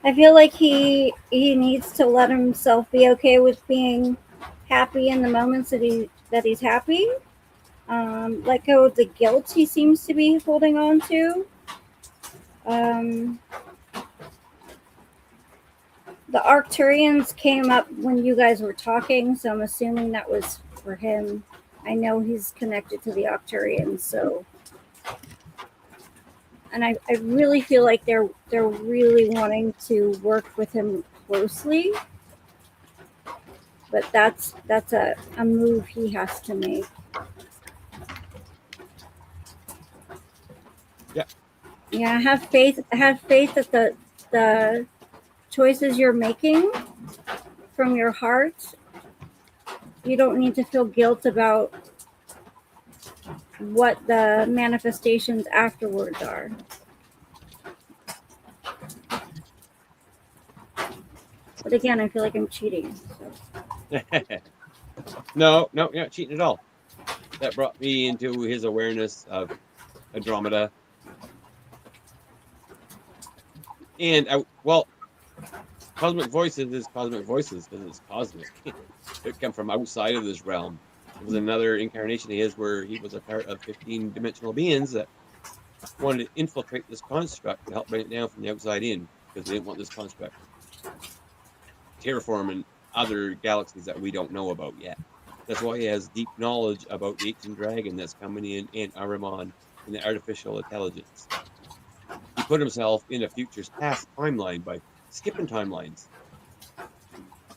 I feel like he needs to let himself be okay with being happy in the moments that he's happy. Let go of the guilt he seems to be holding on to. The Arcturians came up when you guys were talking, so I'm assuming that was for him. I know he's connected to the Arcturians, so. And I really feel like they're really wanting to work with him closely, but that's a move he has to make. Yeah. Yeah, have faith that the choices you're making from your heart, you don't need to feel guilt about what the manifestations afterwards are. But again, I feel like I'm cheating. So. No, you're not cheating at all. That brought me into his awareness of Andromeda. And, Cosmic Voices is Cosmic Voices because it's cosmic. It came from outside of this realm. It was another incarnation of his where he was a part of 15-dimensional beings that wanted to infiltrate this construct to help bring it down from the outside in because they didn't want this construct terraforming other galaxies that we don't know about yet. That's why he has deep knowledge about the ancient dragon that's coming in and Ahriman and the artificial intelligence. He put himself in a future's past timeline by skipping timelines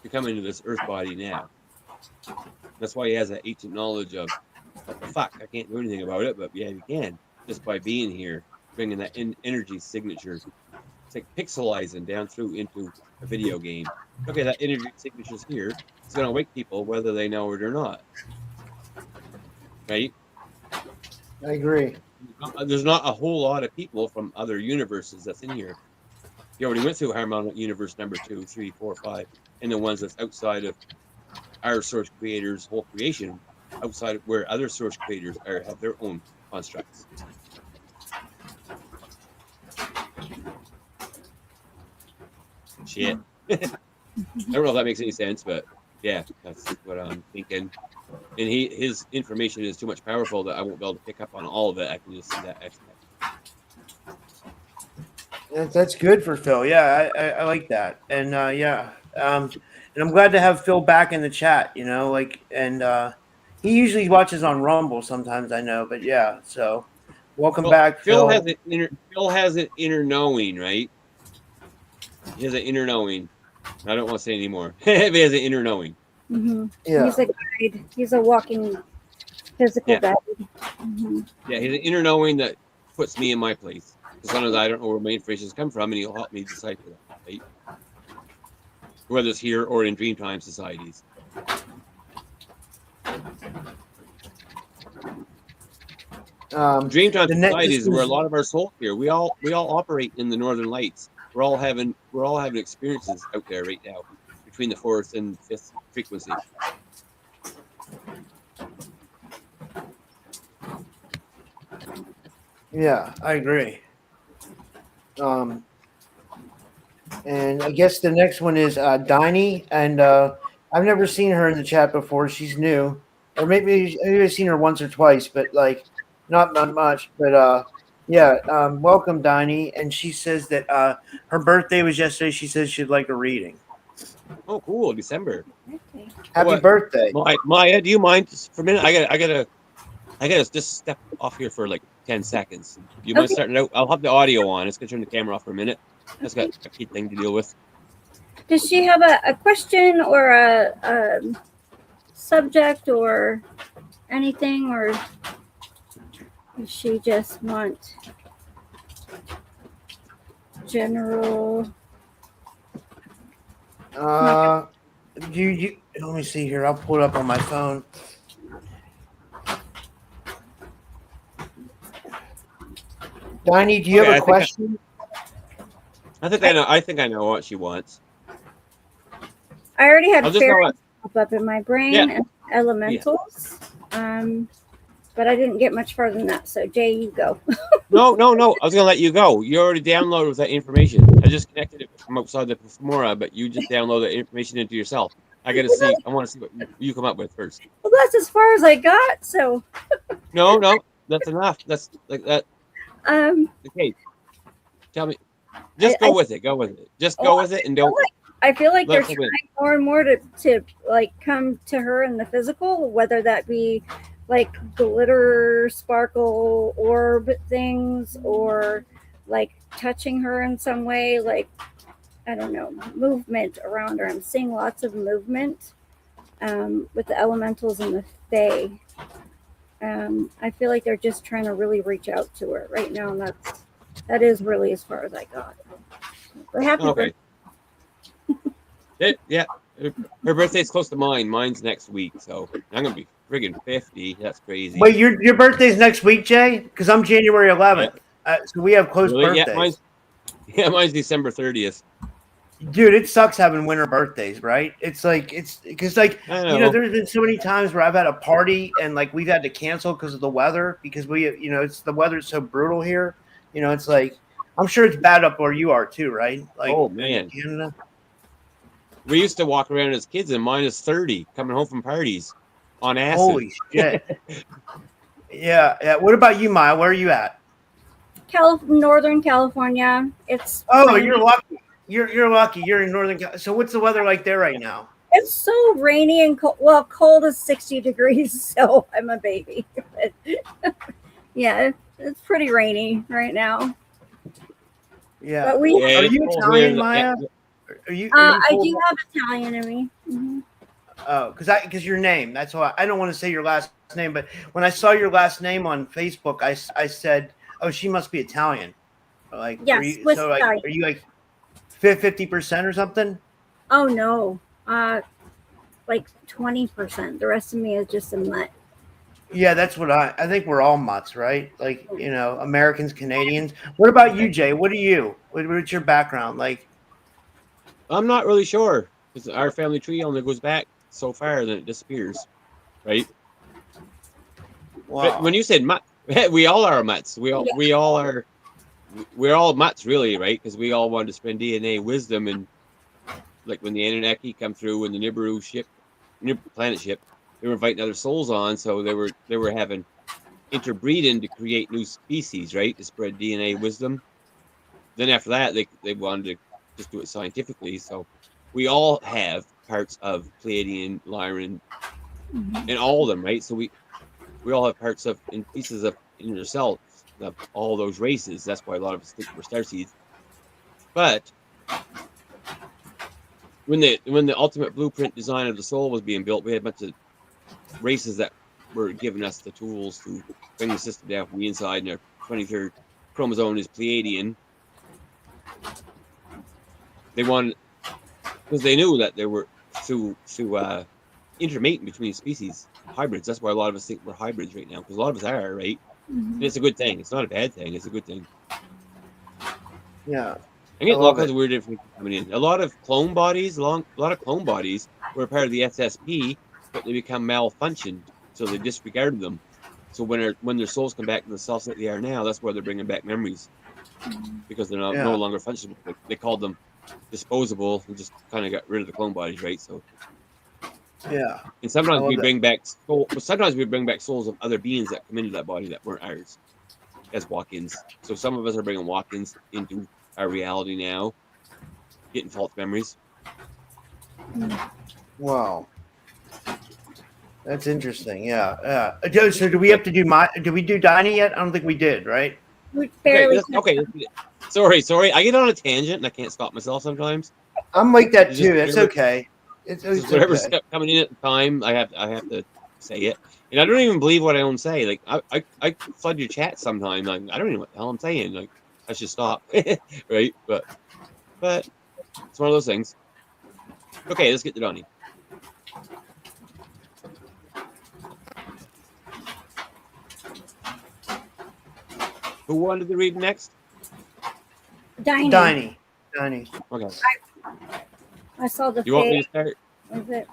to come into this Earth body now. That's why he has that ancient knowledge of what the fuck. I can't do anything about it, but yeah, you can just by being here, bringing that energy signature. It's like pixelizing down through into a video game. Okay, that energy signature's here. It's going to wake people whether they know it or not. Right? I agree. There's not a whole lot of people from other universes that's in here. You already went through Harmonic Universe number 2, 3, 4, 5, and the ones that's outside of our source creators' whole creation, outside of where other source creators have their own constructs. Shit. I don't know if that makes any sense, but yeah, that's what I'm thinking. And his information is too much powerful that I won't be able to pick up on all of it. I can just see that aspect. That's good for Phil. Yeah, I like that. And yeah, and I'm glad to have Phil back in the chat. You know, like, and he usually watches on Rumble sometimes. I know, but yeah. So, welcome back, Phil. Phil has an inner knowing, right? He has an inner knowing. I don't want to say anymore. He has an inner knowing. Mm-hmm. Yeah. He's a guide. He's a walking physical guide. Mm-hmm. Yeah, he's an inner knowing that puts me in my place. Sometimes I don't know where my information come from, and he'll help me decipher that, right? Whether it's here or in Dreamtime societies. Dreamtime societies is where a lot of our souls here. We all operate in the Northern Lights. We're all having experiences out there right now between the 4th and 5th frequency. Yeah, I agree. And I guess the next one is Diney, and I've never seen her in the chat before. She's new, or maybe I've seen her once or twice, but like not much. But yeah, welcome, Diney. And she says that her birthday was yesterday. She says she'd like a reading. Oh, cool! December. Okay. Happy birthday, Maya. Do you mind just for a minute? I gotta just step off here for like 10 seconds. Do you mind starting out? I'll have the audio on. It's gonna turn the camera off for a minute. That's got a key thing to deal with. Does she have a question or a subject or anything, or Does she just want general? You let me see here. I'll pull it up on my phone. Diney, do you Okay, have a question? I think I know what she wants. I already had I'll just know fairies what. pop up in my brain Yeah. and elementals, but I didn't get much further than that. So Jay, you go. No. I was gonna let you go. You already downloaded with that information. I just connected it from outside the Fomora, but you just downloaded the information into yourself. I want to see what you come up with first. Well, that's as far as I got. So, No, that's enough. That's like that. Okay, tell me. Just go with it. Go with it. Just go with it, and don't. I feel like they're Let's trying more and more to like come to her in the physical, whether that be like glitter, sparkle, orb things, or like touching her in some way, like I don't know, movement around her. I'm seeing lots of movement with the elementals and the fae. I feel like they're just trying to really reach out to her right now, and that is really as far as I got. But happy Okay. Yeah. Her birthday's close to mine. Mine's next week, so I'm gonna be friggin' 50. That's crazy. Wait, your birthday's next week, Jay? Because I'm January 11th. So we have close Really? birthdays. Mine's December 30th. Dude, it sucks having winter birthdays, right? It's like because there's been so many times where I've had a party and like we've had to cancel because of the weather because it's the weather's so brutal here. It's like I'm sure it's bad up where you are too, right? Like, oh man, Canada. We used to walk around as kids in -30 coming home from parties on acid. Holy shit! yeah. What about you, Maya? Where are you at? Northern California. It's You're lucky. You're lucky. You're in Northern California. So what's the weather like there right now? It's so rainy and cold. Well, cold is 60 degrees, so I'm a baby. Yeah, it's pretty rainy right now. Yeah. But are you Italian, Maya? Are you I do have Italian in me. Mm-hmm. Oh, because your name. That's why I don't want to say your last name, but when I saw your last name on Facebook, I said, "Oh, she must be Italian." Like, yes, are you like 50% or something? Oh no, like 20%. The rest of me is just a mutt. Yeah, that's what I think we're all mutts, right? Like, Americans, Canadians. What about you, Jay? What are you? What's your background like? I'm not really sure because our family tree only goes back so far, then it disappears, right? Wow. But when you said mutt, we all are mutts. We all are. We're all mutts, really, right? Because we all wanted to spread DNA wisdom, and like when the Anunnaki come through and the Nibiru planet ship, they were inviting other souls on, so they were having interbreeding to create new species, right? To spread DNA wisdom. Then after that, they wanted to just do it scientifically. So we all have parts of Pleiadian, Lyran, and all of them, right? So we all have parts of and pieces of in yourself of all those races. That's why a lot of us think we're starseeds. But when the ultimate blueprint design of the soul was being built, we had a bunch of races that were giving us the tools to bring the system down from the inside. And our 23rd chromosome is Pleiadian. They wanted because they knew that there were through intermating between species hybrids. That's why a lot of us think we're hybrids right now because a lot of us are, right? Mm-hmm. And it's a good thing. It's not a bad thing. It's a good thing. Yeah. I get all kinds of weird information coming in. A lot of clone bodies were a part of the SSP, but they become malfunctioned, so they disregarded them. So when their souls come back to the selves that they are now, that's where they're bringing back memories because they're no longer functional. They called them disposable and just kind of got rid of the clone bodies, right? So yeah. And sometimes we bring back souls of other beings that come into that body that weren't ours as walk-ins. So some of us are bringing walk-ins into our reality now, getting false memories. Wow. That's interesting. Yeah. So do we have to do did we do Diney yet? I don't think we did, right? We barely. Okay. Sorry. I get on a tangent and I can't stop myself sometimes. I'm like that too. That's okay. It's whatever's coming in at the time, I have to say it, and I don't even believe what I don't say. Like I flood your chat sometimes. Like I don't even know what the hell I'm saying. Like I should stop, right? But it's one of those things. Okay, let's get to Donnie. Who wanted to read next? Diney. Diney. Okay. I saw the You want me to face. start? Was it?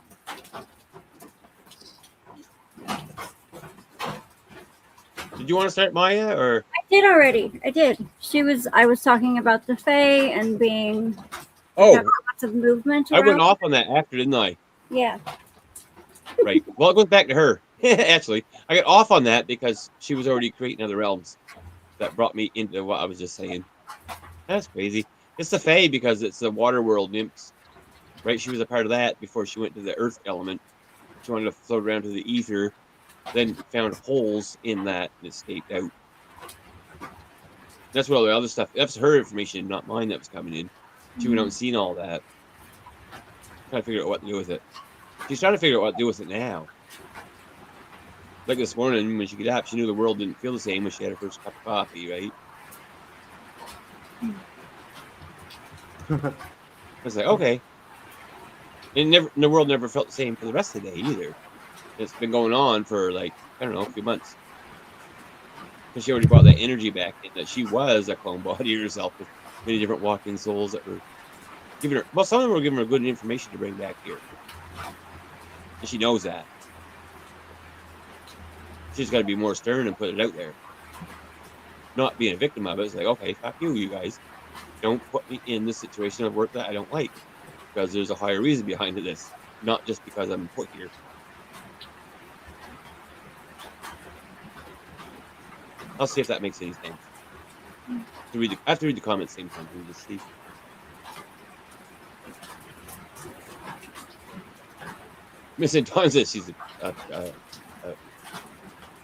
Did you want to start, Maya, or? I did already. I did. I was talking about the Fae and being Oh, lots of movement I around. went off on that after, didn't I? Yeah. Right. Well, it goes back to her. Actually, I got off on that because she was already creating other realms. That brought me into what I was just saying. That's crazy. It's the Fae because it's the water world nymphs, right? She was a part of that before she went to the earth element. She wanted to float around to the ether, then found holes in that and escaped out. That's what all the other stuff. That's her information, not mine, that was coming in. She went out and seen all that. Trying to figure out what to do with it. She's trying to figure out what to do with it now. Like this morning when she got up, she knew the world didn't feel the same when she had her first cup of coffee, right? I was like, okay. And the world never felt the same for the rest of the day either. It's been going on for like, I don't know, a few months. Because she already brought that energy back in, that she was a clone body herself with many different walk-in souls that were giving her, well, some of them were giving her good information to bring back here. And she knows that. She's got to be more stern and put it out there. Not being a victim of it. It's like, okay, fuck you guys. Don't put me in this situation of work that I don't like. Because there's a higher reason behind this. Not just because I'm put here. I'll see if that makes any sense. I have to read the comments same time to just see. Miss Anton says she's a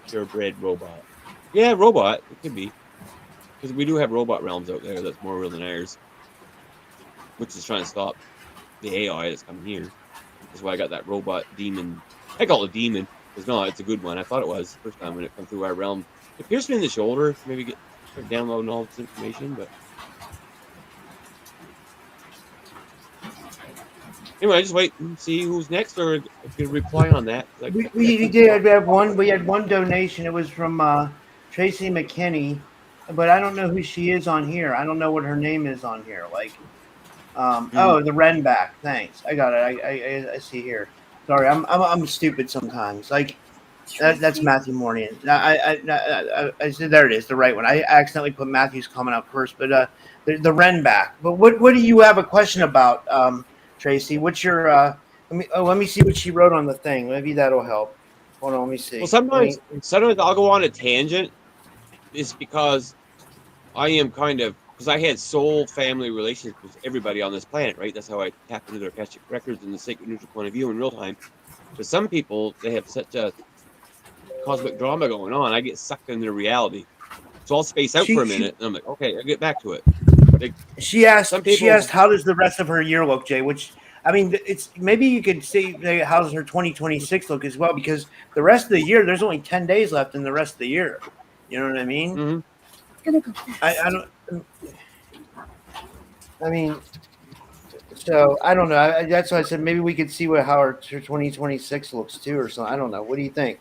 purebred robot. Yeah, robot. It could be. Because we do have robot realms out there that's more real than ours. Which is trying to stop the AI that's coming here. That's why I got that robot demon. I call it a demon. It's not. It's a good one. I thought it was the first time when it come through our start pierced me in the shoulder. Maybe start downloading all this information, but anyway, just wait and see who's next, or if you reply on that. Like, We did have one. We had one donation. It was from Tracy McKinney, but I don't know who she is on here. I don't know what her name is on here. Like, oh, the Renback. Thanks. I got it. I see here. Sorry, I'm stupid sometimes. Like, that's Matthew Morning. I said there it is, the right one. I accidentally put Matthew's comment up first, but the Renback. But what do you have a question about, Tracy? What's your let me see what she wrote on the thing. Maybe that'll help. Hold on, let me see. well, sometimes I'll go on a tangent. It's because I am because I had soul family relations with everybody on this planet, right? That's how I tap into their Akashic records and the sacred neutral point of view in real time. But some people, they have such a cosmic drama going on, I get sucked into reality. So I'll space out for a minute, and I'm like, okay, I'll get back to it. Like, she asked, how does the rest of her year look, Jay? Which, I mean, it's maybe you could say, how does her 2026 look as well? Because the rest of the year, there's only 10 days left in the rest of the year. You know what I mean? Mm-hmm. It's gonna go fast. I mean, so I don't know. That's why I said maybe we could see how her 2026 looks too, or something. I don't know. What do you think?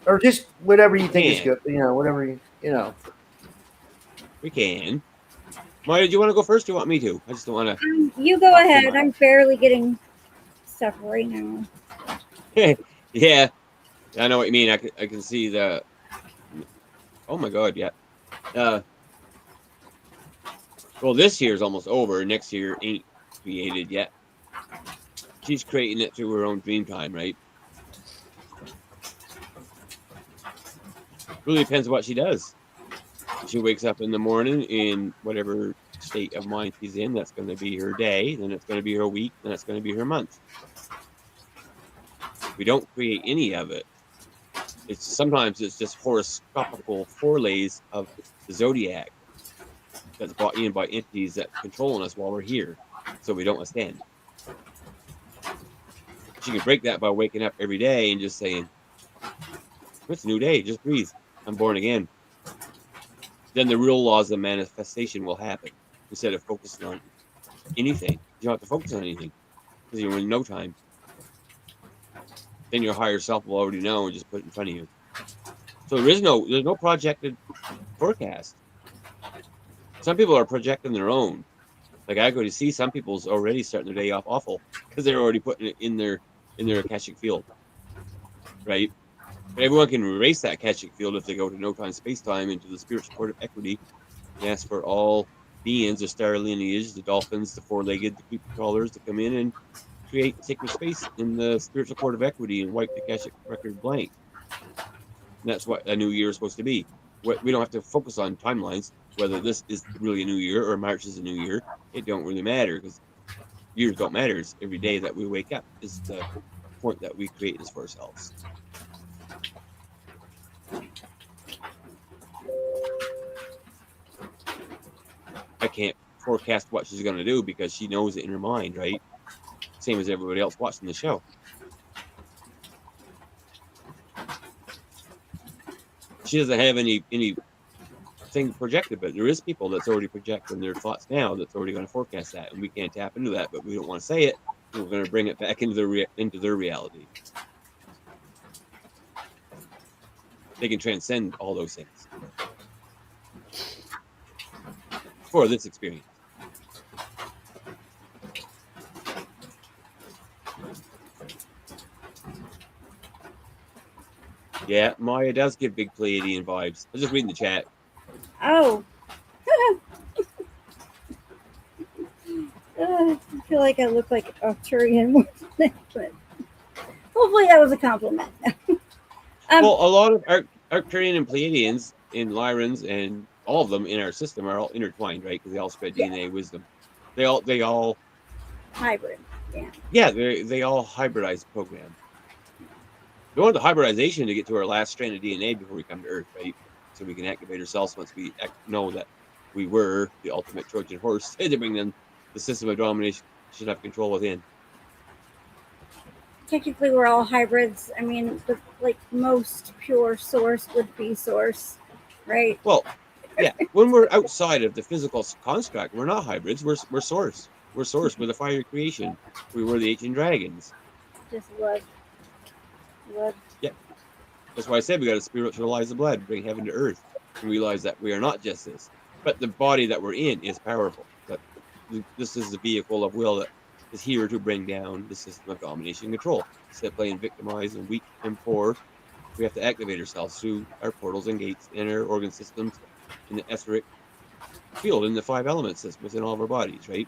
Or just whatever you think is good. You know, whatever you know. We can. Maya, do you want to go first? Or do you want me to? I just don't want to. You go ahead. I'm barely getting stuff right now. Yeah, I know what you mean. I can see the. Oh my God! Yeah. Well, this year's almost over. Next year ain't created yet. She's creating it through her own dream time, right? Really depends on what she does. She wakes up in the morning in whatever state of mind she's in. That's going to be her day. Then it's going to be her week. Then it's going to be her month. We don't create any of it. Sometimes it's just horoscopical forelays of the zodiac that's brought in by entities that controlling us while we're here, so we don't ascend. She can break that by waking up every day and just saying, it's a new day, just breathe. I'm born again. Then the real laws of manifestation will happen instead of focusing on anything. You don't have to focus on anything because you're in no time. Then your higher self will already know and just put it in front of you. So there's no projected forecast. Some people are projecting their own. Like I go to see some people's already starting their day off awful because they're already putting it in their Akashic field, right? But everyone can erase that Akashic field if they go to no time space time into the spiritual court of equity and ask for all beings, the star lineage, the dolphins, the four-legged, the creepy crawlers to come in and create sacred space in the spiritual court of equity and wipe the Akashic record blank. And that's what a new year is supposed to be. We don't have to focus on timelines, whether this is really a new year or March is a new year. It don't really matter because years don't matter. It's every day that we wake up is the point that we create this for ourselves. I can't forecast what she's going to do because she knows it in her mind, right? Same as everybody else watching the show. She doesn't have anything projected, but there is people that's already projecting their thoughts now that's already going to forecast that, and we can't tap into that, but we don't want to say it. We're going to bring it back into their reality. They can transcend all those things for this experience. Yeah, Maya does give big Pleiadian vibes. I was just reading the chat. Oh. I feel like I look like Arcturian more than but hopefully that was a compliment. Well, a lot of Arcturian and Pleiadians and Lyrans and all of them in our system are all intertwined, right? Because they all spread DNA wisdom. They all Hybrid. Yeah. Yeah, they all hybridize program. They want the hybridization to get to our last strand of DNA before we come to Earth, right? So we can activate ourselves once we know that we were the ultimate Trojan horse to bring them the system of domination should have control within. Technically, we're all hybrids. I mean, the most pure source would be source, right? Well, yeah. When we're outside of the physical construct, we're not hybrids. We're source. We're source. We're the fire creation. We were the ancient dragons. Just blood. Yeah. That's why I said we got to spiritualize the blood, bring heaven to earth, and realize that we are not just this. But the body that we're in is powerful. But this is the vehicle of will that is here to bring down the system of domination and control. Instead of playing victimized and weak and poor, we have to activate ourselves through our portals and gates and our organ systems in the etheric field, in the 5 element system within all of our bodies, right?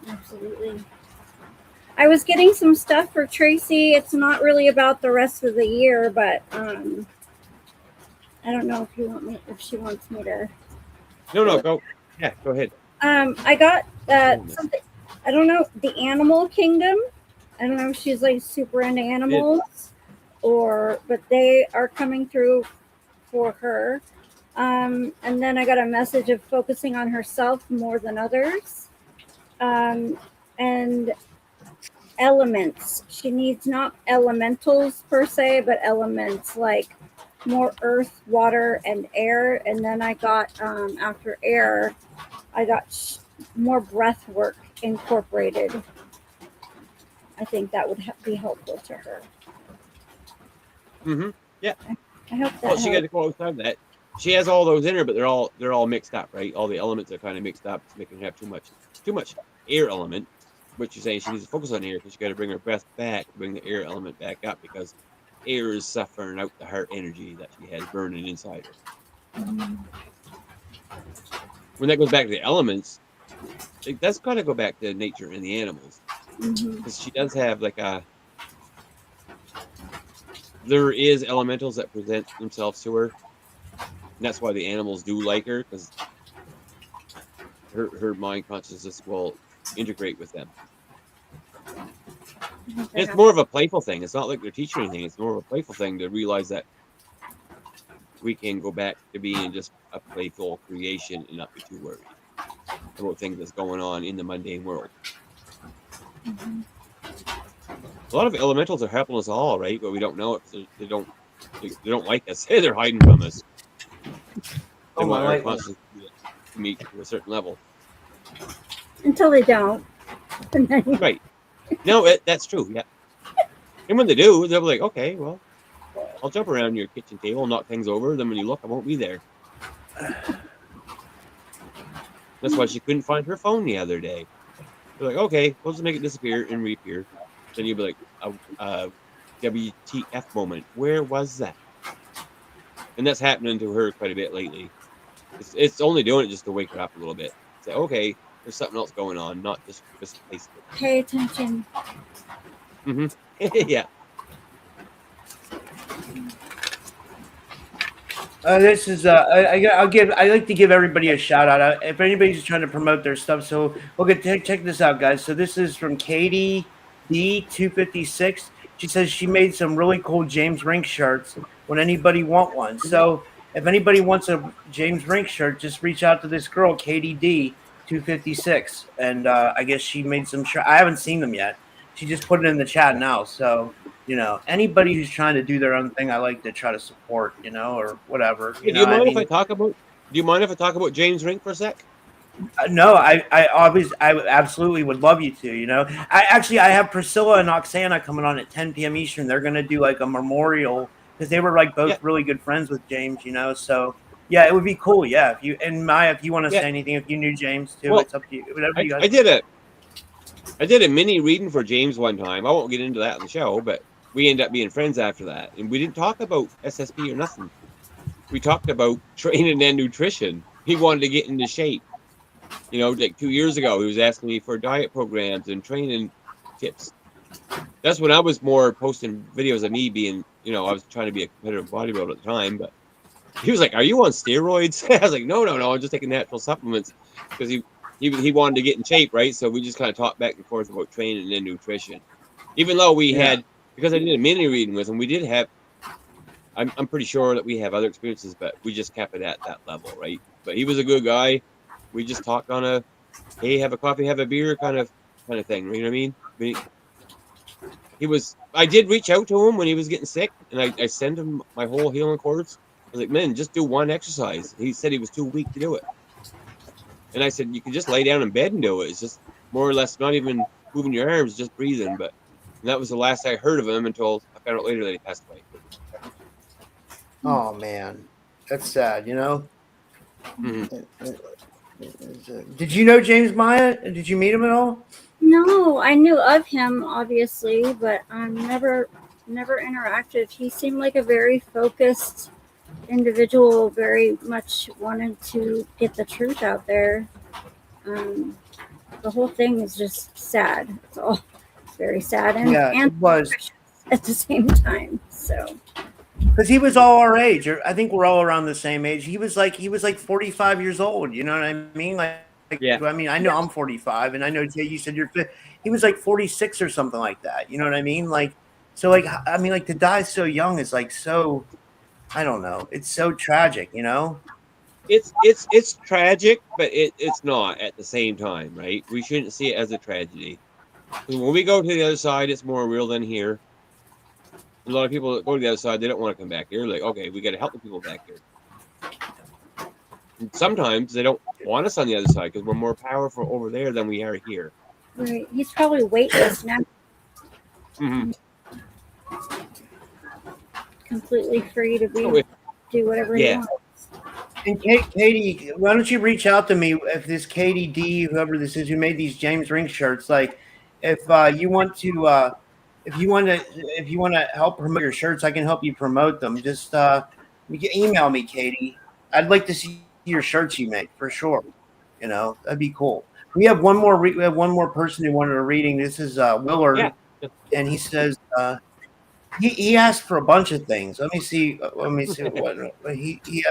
Absolutely. I was getting some stuff for Tracy. It's not really about the rest of the year, but I don't know if she wants me to. No, go. Yeah, go ahead. I got something. I don't know, the animal kingdom. I don't know if she's like super into animals, but they are coming through for her. And then I got a message of focusing on herself more than others. And elements. She needs not elementals per se, but elements like more earth, water, and air. And then I got, after air, I got more breath work incorporated. I think that would be helpful to her. Mm-hmm. Yeah. I hope that. Well, she got to go outside that. She has all those in her, but they're all mixed up, right? All the elements are kind of mixed up, making her have too much air element. But you're saying she needs to focus on air because she got to bring her breath back, bring the air element back up because air is suffering out the heart energy that she has burning inside her. Mm-hmm. When that goes back to the elements, that's got to go back to nature and the animals because she does have there is elementals that present themselves to her, and that's why the animals do like her because her mind consciousness will integrate with them. It's more of a playful thing. It's not like they're teaching anything. It's more of a playful thing to realize that we can go back to being just a playful creation and not be too worried about things that's going on in the mundane world. Mhm. A lot of elementals are helping us all, right? But we don't know it. They don't like us. They're hiding from us. They Oh, my want our light went. consciousness to meet to a certain level. Until they don't. And then Right. No, that's true. Yeah. And when they do, they'll be like, okay, well, I'll jump around your kitchen table, knock things over. Then when you look, I won't be there. That's why she couldn't find her phone the other day. They're like, okay, we'll just make it disappear and reappear. Then you'll be like, WTF moment. Where was that? And that's happening to her quite a bit lately. It's only doing it just to wake her up a little bit. Say, okay, there's something else going on, not just misplaced it. pay attention. Mm-hmm. Yeah. This is I like to give everybody a shout out if anybody's trying to promote their stuff. So check this out, guys. So this is from Katie D256. She says she made some really cool James Rink shirts. Would anybody want one? So if anybody wants a James Rink shirt, just reach out to this girl, Katie D256, and I guess she made some shirt. I haven't seen them yet. She just put it in the chat now. So anybody who's trying to do their own thing, I like to try to support, or whatever. Hey, do you mind if I talk about? Do you mind if I talk about James Rink for a sec? No, I absolutely would love you to. I have Priscilla and Oksana coming on at 10 p.m. Eastern. They're gonna do like a memorial because they were like both really good friends with James. So yeah, it would be cool. Yeah, if Maya, if you want to say anything, if you knew James too, it's up to you. Whatever you guys. I did a mini reading for James one time. I won't get into that in the show, but we ended up being friends after that, and we didn't talk about SSP or nothing. We talked about training and nutrition. He wanted to get into shape. Like 2 years ago, he was asking me for diet programs and training tips. That's when I was more posting videos of me being, I was trying to be a competitive bodybuilder at the time, but he was like, "Are you on steroids?" I was like, No, I'm just taking natural supplements because he wanted to get in shape, right? So we just kind of talked back and forth about training and nutrition. Even though we had, because I did a mini reading with him, we did have, I'm pretty sure that we have other experiences, but we just kept it at that level, right? But he was a good guy. We just talked on a, hey, have a coffee, have a beer kind of thing. You know what I mean? I did reach out to him when he was getting sick, and I sent him my whole healing course. I was like, man, just do one exercise. He said he was too weak to do it. And I said, you can just lay down in bed and do it. It's just more or less not even moving your arms, just breathing. And that was the last I heard of him until I found out later that he passed away. Oh man, that's sad. Mm-hmm. Did you know James Maya? Did you meet him at all? No, I knew of him obviously, but never interacted. He seemed like a very focused individual, very much wanted to get the truth out there. The whole thing is just sad. It's all very sad and it was at the same time. So because he was all our age, or I think we're all around the same age. He was like 45 years old. You know what I mean? I mean, I know I'm 45, and I know Jay, you said you're 50. He was like 46 or something like that. You know what I mean? I mean, to die so young is so, I don't know. It's so tragic, It's tragic, but it's not at the same time, right? We shouldn't see it as a tragedy. When we go to the other side, it's more real than here. A lot of people that go to the other side, they don't want to come back here. Like, okay, we got to help the people back here. And sometimes they don't want us on the other side because we're more powerful over there than we are here. Right. He's probably weightless now. Mm-hmm. Completely free to do whatever he wants. And Katie, why don't you reach out to me if this Katie D, whoever this is, who made these James Rink shirts, if you want to. If you want to help promote your shirts, I can help you promote them. Just you can email me, Katie. I'd like to see your shirts you make for sure. That'd be cool. We have one more person who wanted a reading. This is Willard, and he says he asked for a bunch of things. Let me see what he.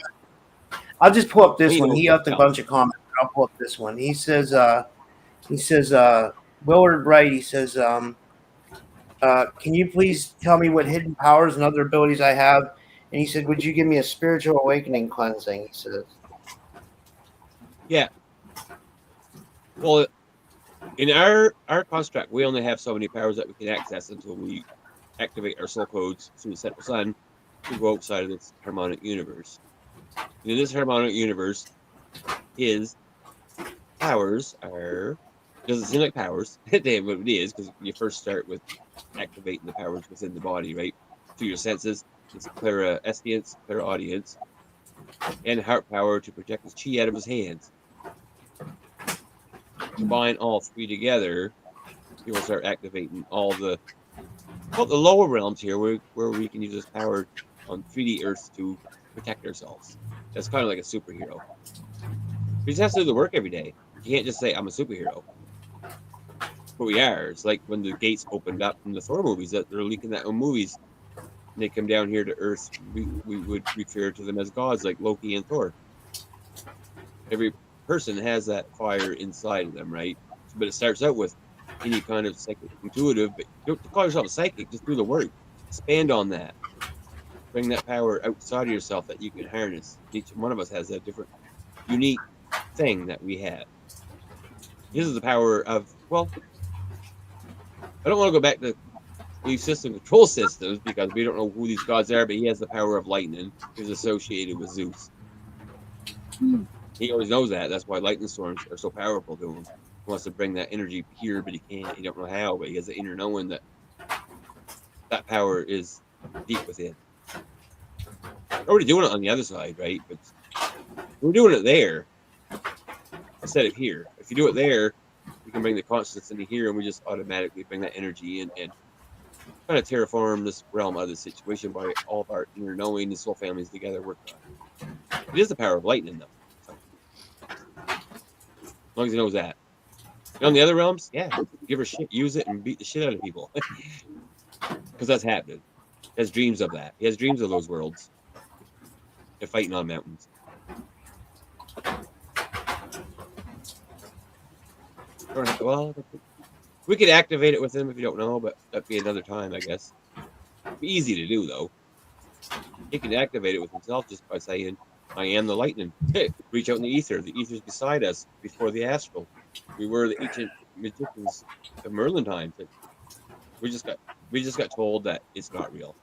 I'll just pull up this one. He left a bunch of comments. I'll pull up this one. He says Willard Wright. He says. Can you please tell me what hidden powers and other abilities I have? And he said, would you give me a spiritual awakening cleansing? He says. Yeah. Well, In our construct, we only have so many powers that we can access until we activate our soul codes through the central sun to go outside of this harmonic universe. And in this harmonic universe, his powers are doesn't seem like powers. But it is because you first start with activating the powers within the body, right? Through your senses, it's clairaudience, clairaudience, and heart power to protect his chi out of his hands. Combine all three together, you will start activating all the lower realms here, where we can use this power on 3D Earth to protect ourselves. That's kind of like a superhero. We just have to do the work every day. You can't just say I'm a superhero. But we are. It's like when the gates opened up in the Thor movies that they're leaking that in movies. And they come down here to Earth. We would refer to them as gods, like Loki and Thor. Every person has that fire inside of them, right? But it starts out with any kind of psychic intuitive. But don't call yourself a psychic. Just do the work. Expand on that. Bring that power outside of yourself that you can harness. Each one of us has a different, unique thing that we have. This is the power of, well, I don't want to go back to these system control systems because we don't know who these gods are, but he has the power of lightning. He's associated with Zeus. Hmm. He always knows that. That's why lightning storms are so powerful to him. He wants to bring that energy here, but he can't. He don't know how, but he has the inner knowing that that power is deep within. We're already doing it on the other side, right? But we're doing it there instead of here. If you do it there, you can bring the consciousness into here, and we just automatically bring that energy in and kind of terraform this realm out of the situation by all of our inner knowing, the soul families together work on it. It is the power of lightning, though. So, as long as he knows that. And on the other realms, yeah, give her shit, use it, and beat the shit out of people. Because that's happening. He has dreams of that. He has dreams of those worlds. They're fighting on mountains. Well, we could activate it with him if you don't know, but that'd be another time, I guess. It'd be easy to do, though. He can activate it with himself just by saying, I am the lightning. Hey, reach out in the ether. The ether's beside us before the astral. We were the ancient magicians of Merlin times. We just got told that it's not real.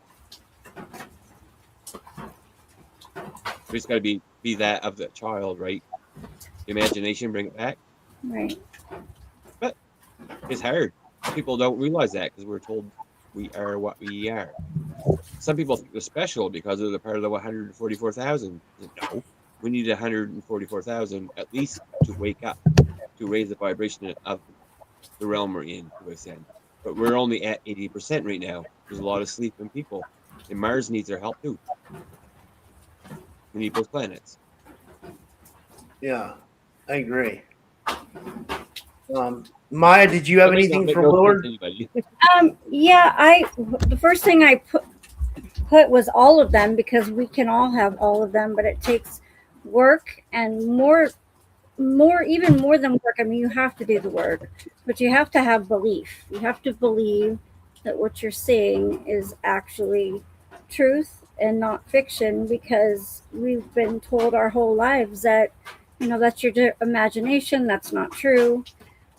We just got to be that of that child, right? The imagination, bring it back. Right. But it's hard. People don't realize that because we're told we are what we are. Some people think they're special because they're the part of the 144,000. No, we need 144,000 at least to wake up, to raise the vibration of the realm we're in to ascend. But we're only at 80% right now. There's a lot of sleeping people, and Mars needs our help too. We need both planets. Yeah, I agree. Maya, did you have anything for Willard? Yeah, the first thing I put was all of them, because we can all have all of them, but it takes work and even more than work. I mean, you have to do the work, but you have to have belief. You have to believe that what you're seeing is actually truth and not fiction, because we've been told our whole lives that, that's your imagination. That's not true.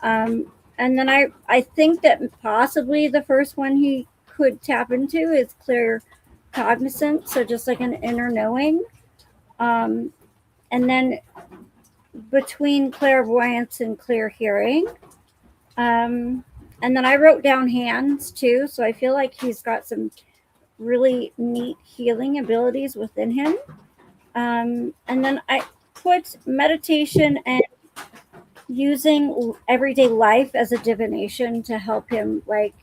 And then I think that possibly the first one he could tap into is clear cognizant, so just like an inner knowing. And then between clairvoyance and clear hearing. And then I wrote down hands too, so I feel like he's got some really neat healing abilities within him. And then I put meditation and using everyday life as a divination to help him like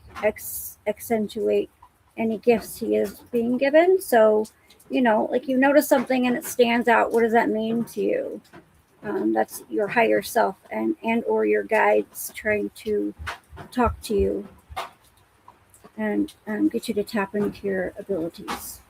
accentuate any gifts he is being given. So, like you notice something and it stands out, what does that mean to you? That's your higher self and or your guides trying to talk to you and get you to tap into your abilities.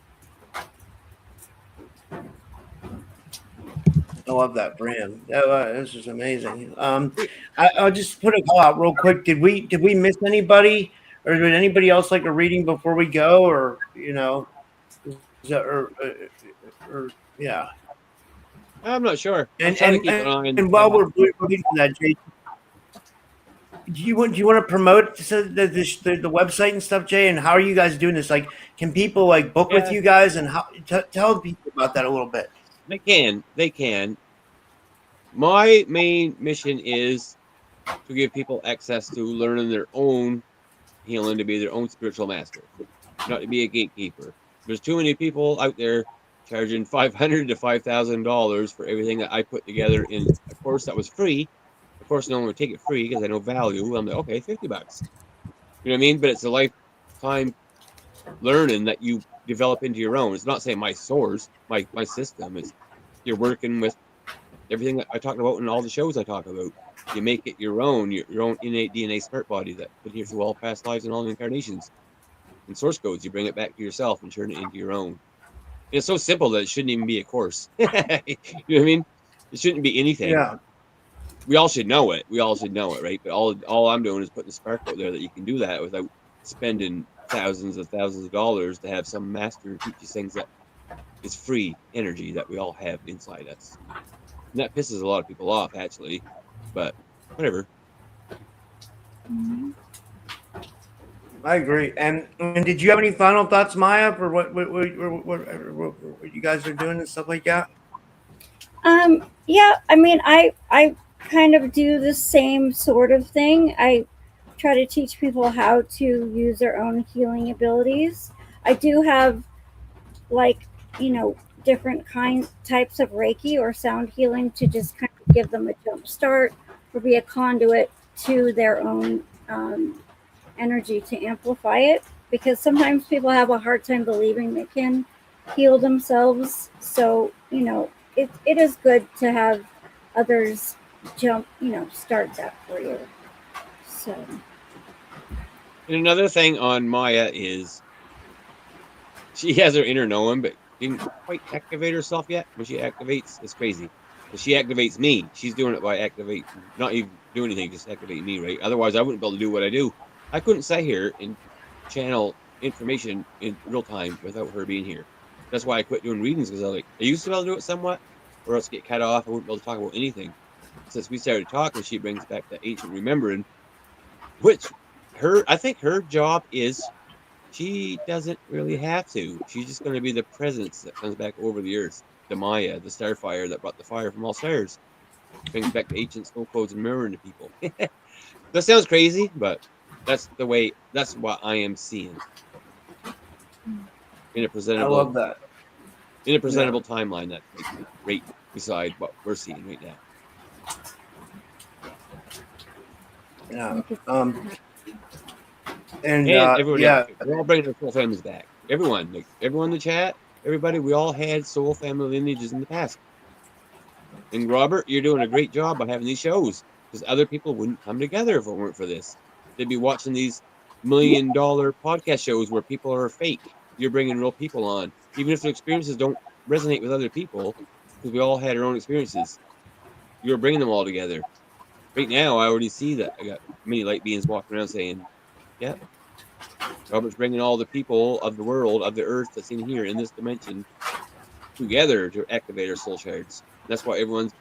I love that brand. This is amazing. I'll just put a call out real quick. Did we miss anybody, or did anybody else like a reading before we go, or is that, or yeah? I'm not sure. And while we're reading that, Jason, do you want to promote the website and stuff, Jay? And how are you guys doing this? Like, can people like book with Yeah, you guys? And how tell people about that a little bit? they can. They can. My main mission is to give people access to learning their own healing, to be their own spiritual master, not to be a gatekeeper. There's too many people out there charging $500 to $5,000 for everything that I put together in a course that was free. Of course, no one would take it free because I know value. I'm like, okay, $50. You know what I mean? But it's a lifetime learning that you develop into your own. It's not saying my source, my system. It's you're working with everything that I talk about in all the shows I talk about. You make it your own innate DNA smart body that's been here through all past lives and all incarnations. And source codes, you bring it back to yourself and turn it into your own. And it's so simple that it shouldn't even be a course. You know what I mean? It shouldn't be anything. Yeah. We all should know it. We all should know it, right? But all I'm doing is putting the spark out there that you can do that without spending thousands of dollars to have some master teach you things that is free energy that we all have inside us. And that pisses a lot of people off, actually. But whatever. I agree. And did you have any final thoughts, Maya, for what you guys are doing and stuff like that? Yeah, I mean, I kind of do the same sort of thing. I try to teach people how to use their own healing abilities. I do have, like, different types of Reiki or sound healing to just kind of give them a jump start or be a conduit to their own energy to amplify it, because sometimes people have a hard time believing they can heal themselves. So it is good to have others start that for you. So, And another thing on Maya is she has her inner knowing, but didn't quite activate herself yet. When she activates, it's crazy. But she activates me. She's doing it by not even doing anything, just activate me, right? Otherwise, I wouldn't be able to do what I do. I couldn't sit here and channel information in real time without her being here. That's why I quit doing readings, because I used to be able to do it somewhat, or else get cut off. I wouldn't be able to talk about anything. Since we started talking, she brings back the ancient remembering, which I think her job is she doesn't really have to. She's just going to be the presence that comes back over the earth, the Miya, the Starfire that brought the fire from all stars. Brings back the ancient snow codes and mirroring to people. That sounds crazy, but that's what I am seeing. In a presentable, I love that. In a presentable timeline that's like right beside what we're seeing right now. Yeah. And everyone else, we're all bringing our soul families back. Everyone in the chat, everybody, we all had soul family lineages in the past. And Robert, you're doing a great job by having these shows, because other people wouldn't come together if it weren't for this. They'd be watching these $1 million podcast shows where people are fake. You're bringing real people on, even if the experiences don't resonate with other people, because we all had our own experiences. You're bringing them all together. Right now, I already see that. I got many light beings walking around saying, yeah, Robert's bringing all the people of the world, of the earth that's in here, in this dimension, together to activate our soul shards. That's why everyone's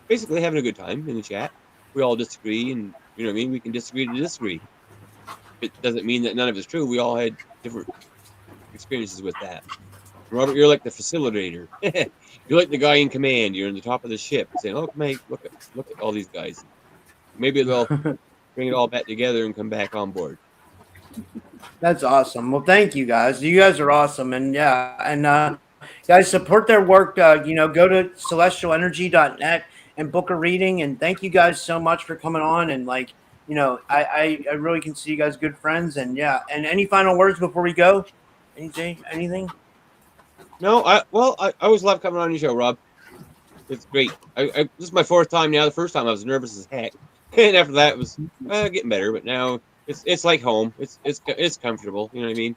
basically having a good time in the chat. We all disagree, and you know what I mean? We can disagree to disagree. It doesn't mean that none of it's true. We all had different experiences with that. Robert, you're like the facilitator. You're like the guy in command. You're in the top of the ship saying, oh, mate, look at all these guys. Maybe they'll bring it all back together and come back on board. That's awesome. Well, thank you guys. You guys are awesome. And guys, support their work. Go to celestialenergy.net and book a reading. And thank you guys so much for coming on. And I really can see you guys good friends. And and any final words before we go? Anything? No, I always love coming on your show, Rob. It's great. This is my fourth time now. The first time I was nervous as heck, and after that it was getting better. But now it's like home. It's comfortable. You know what I mean?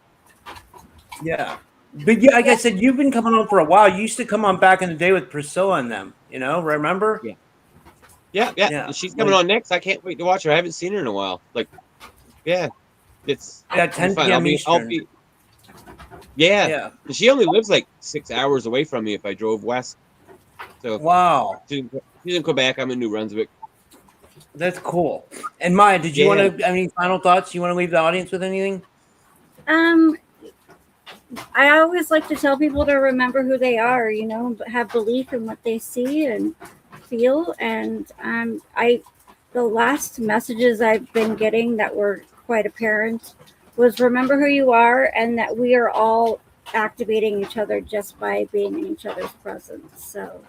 Yeah. But like I said, you've been coming on for a while. You used to come on back in the day with Priscilla and them. Remember? Yeah. And she's coming on next. I can't wait to watch her. I haven't seen her in a while. It's 10 p.m. Eastern. Yeah. She only lives like 6 hours away from me if I drove west. So wow. She's in Quebec. I'm in New Brunswick. That's cool. And Maya, did you want Yeah. to? Any final thoughts? You want to leave the audience with anything? Um, I always like to tell people to remember who they are, but have belief in what they see and feel. And the last messages I've been getting that were quite apparent was remember who you are and that we are all activating each other just by being in each other's presence. So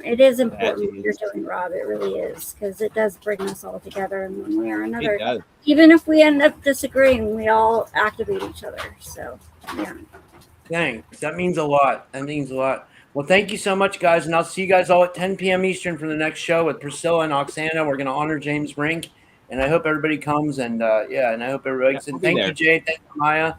it is important what you're doing, Rob. It really is, because it does bring us all together in one way or another. It does. Even if we end up disagreeing, we all activate each other. So, yeah. Thanks. That means a lot. That means a lot. Well, thank you so much, guys. And I'll see you guys all at 10 p.m. Eastern for the next show with Priscilla and Oksana. We're going to honor James Rink. And I hope everybody comes. And and I hope everybody. Yeah, And we'll be thank there. you, Jay. Thank you, Maya.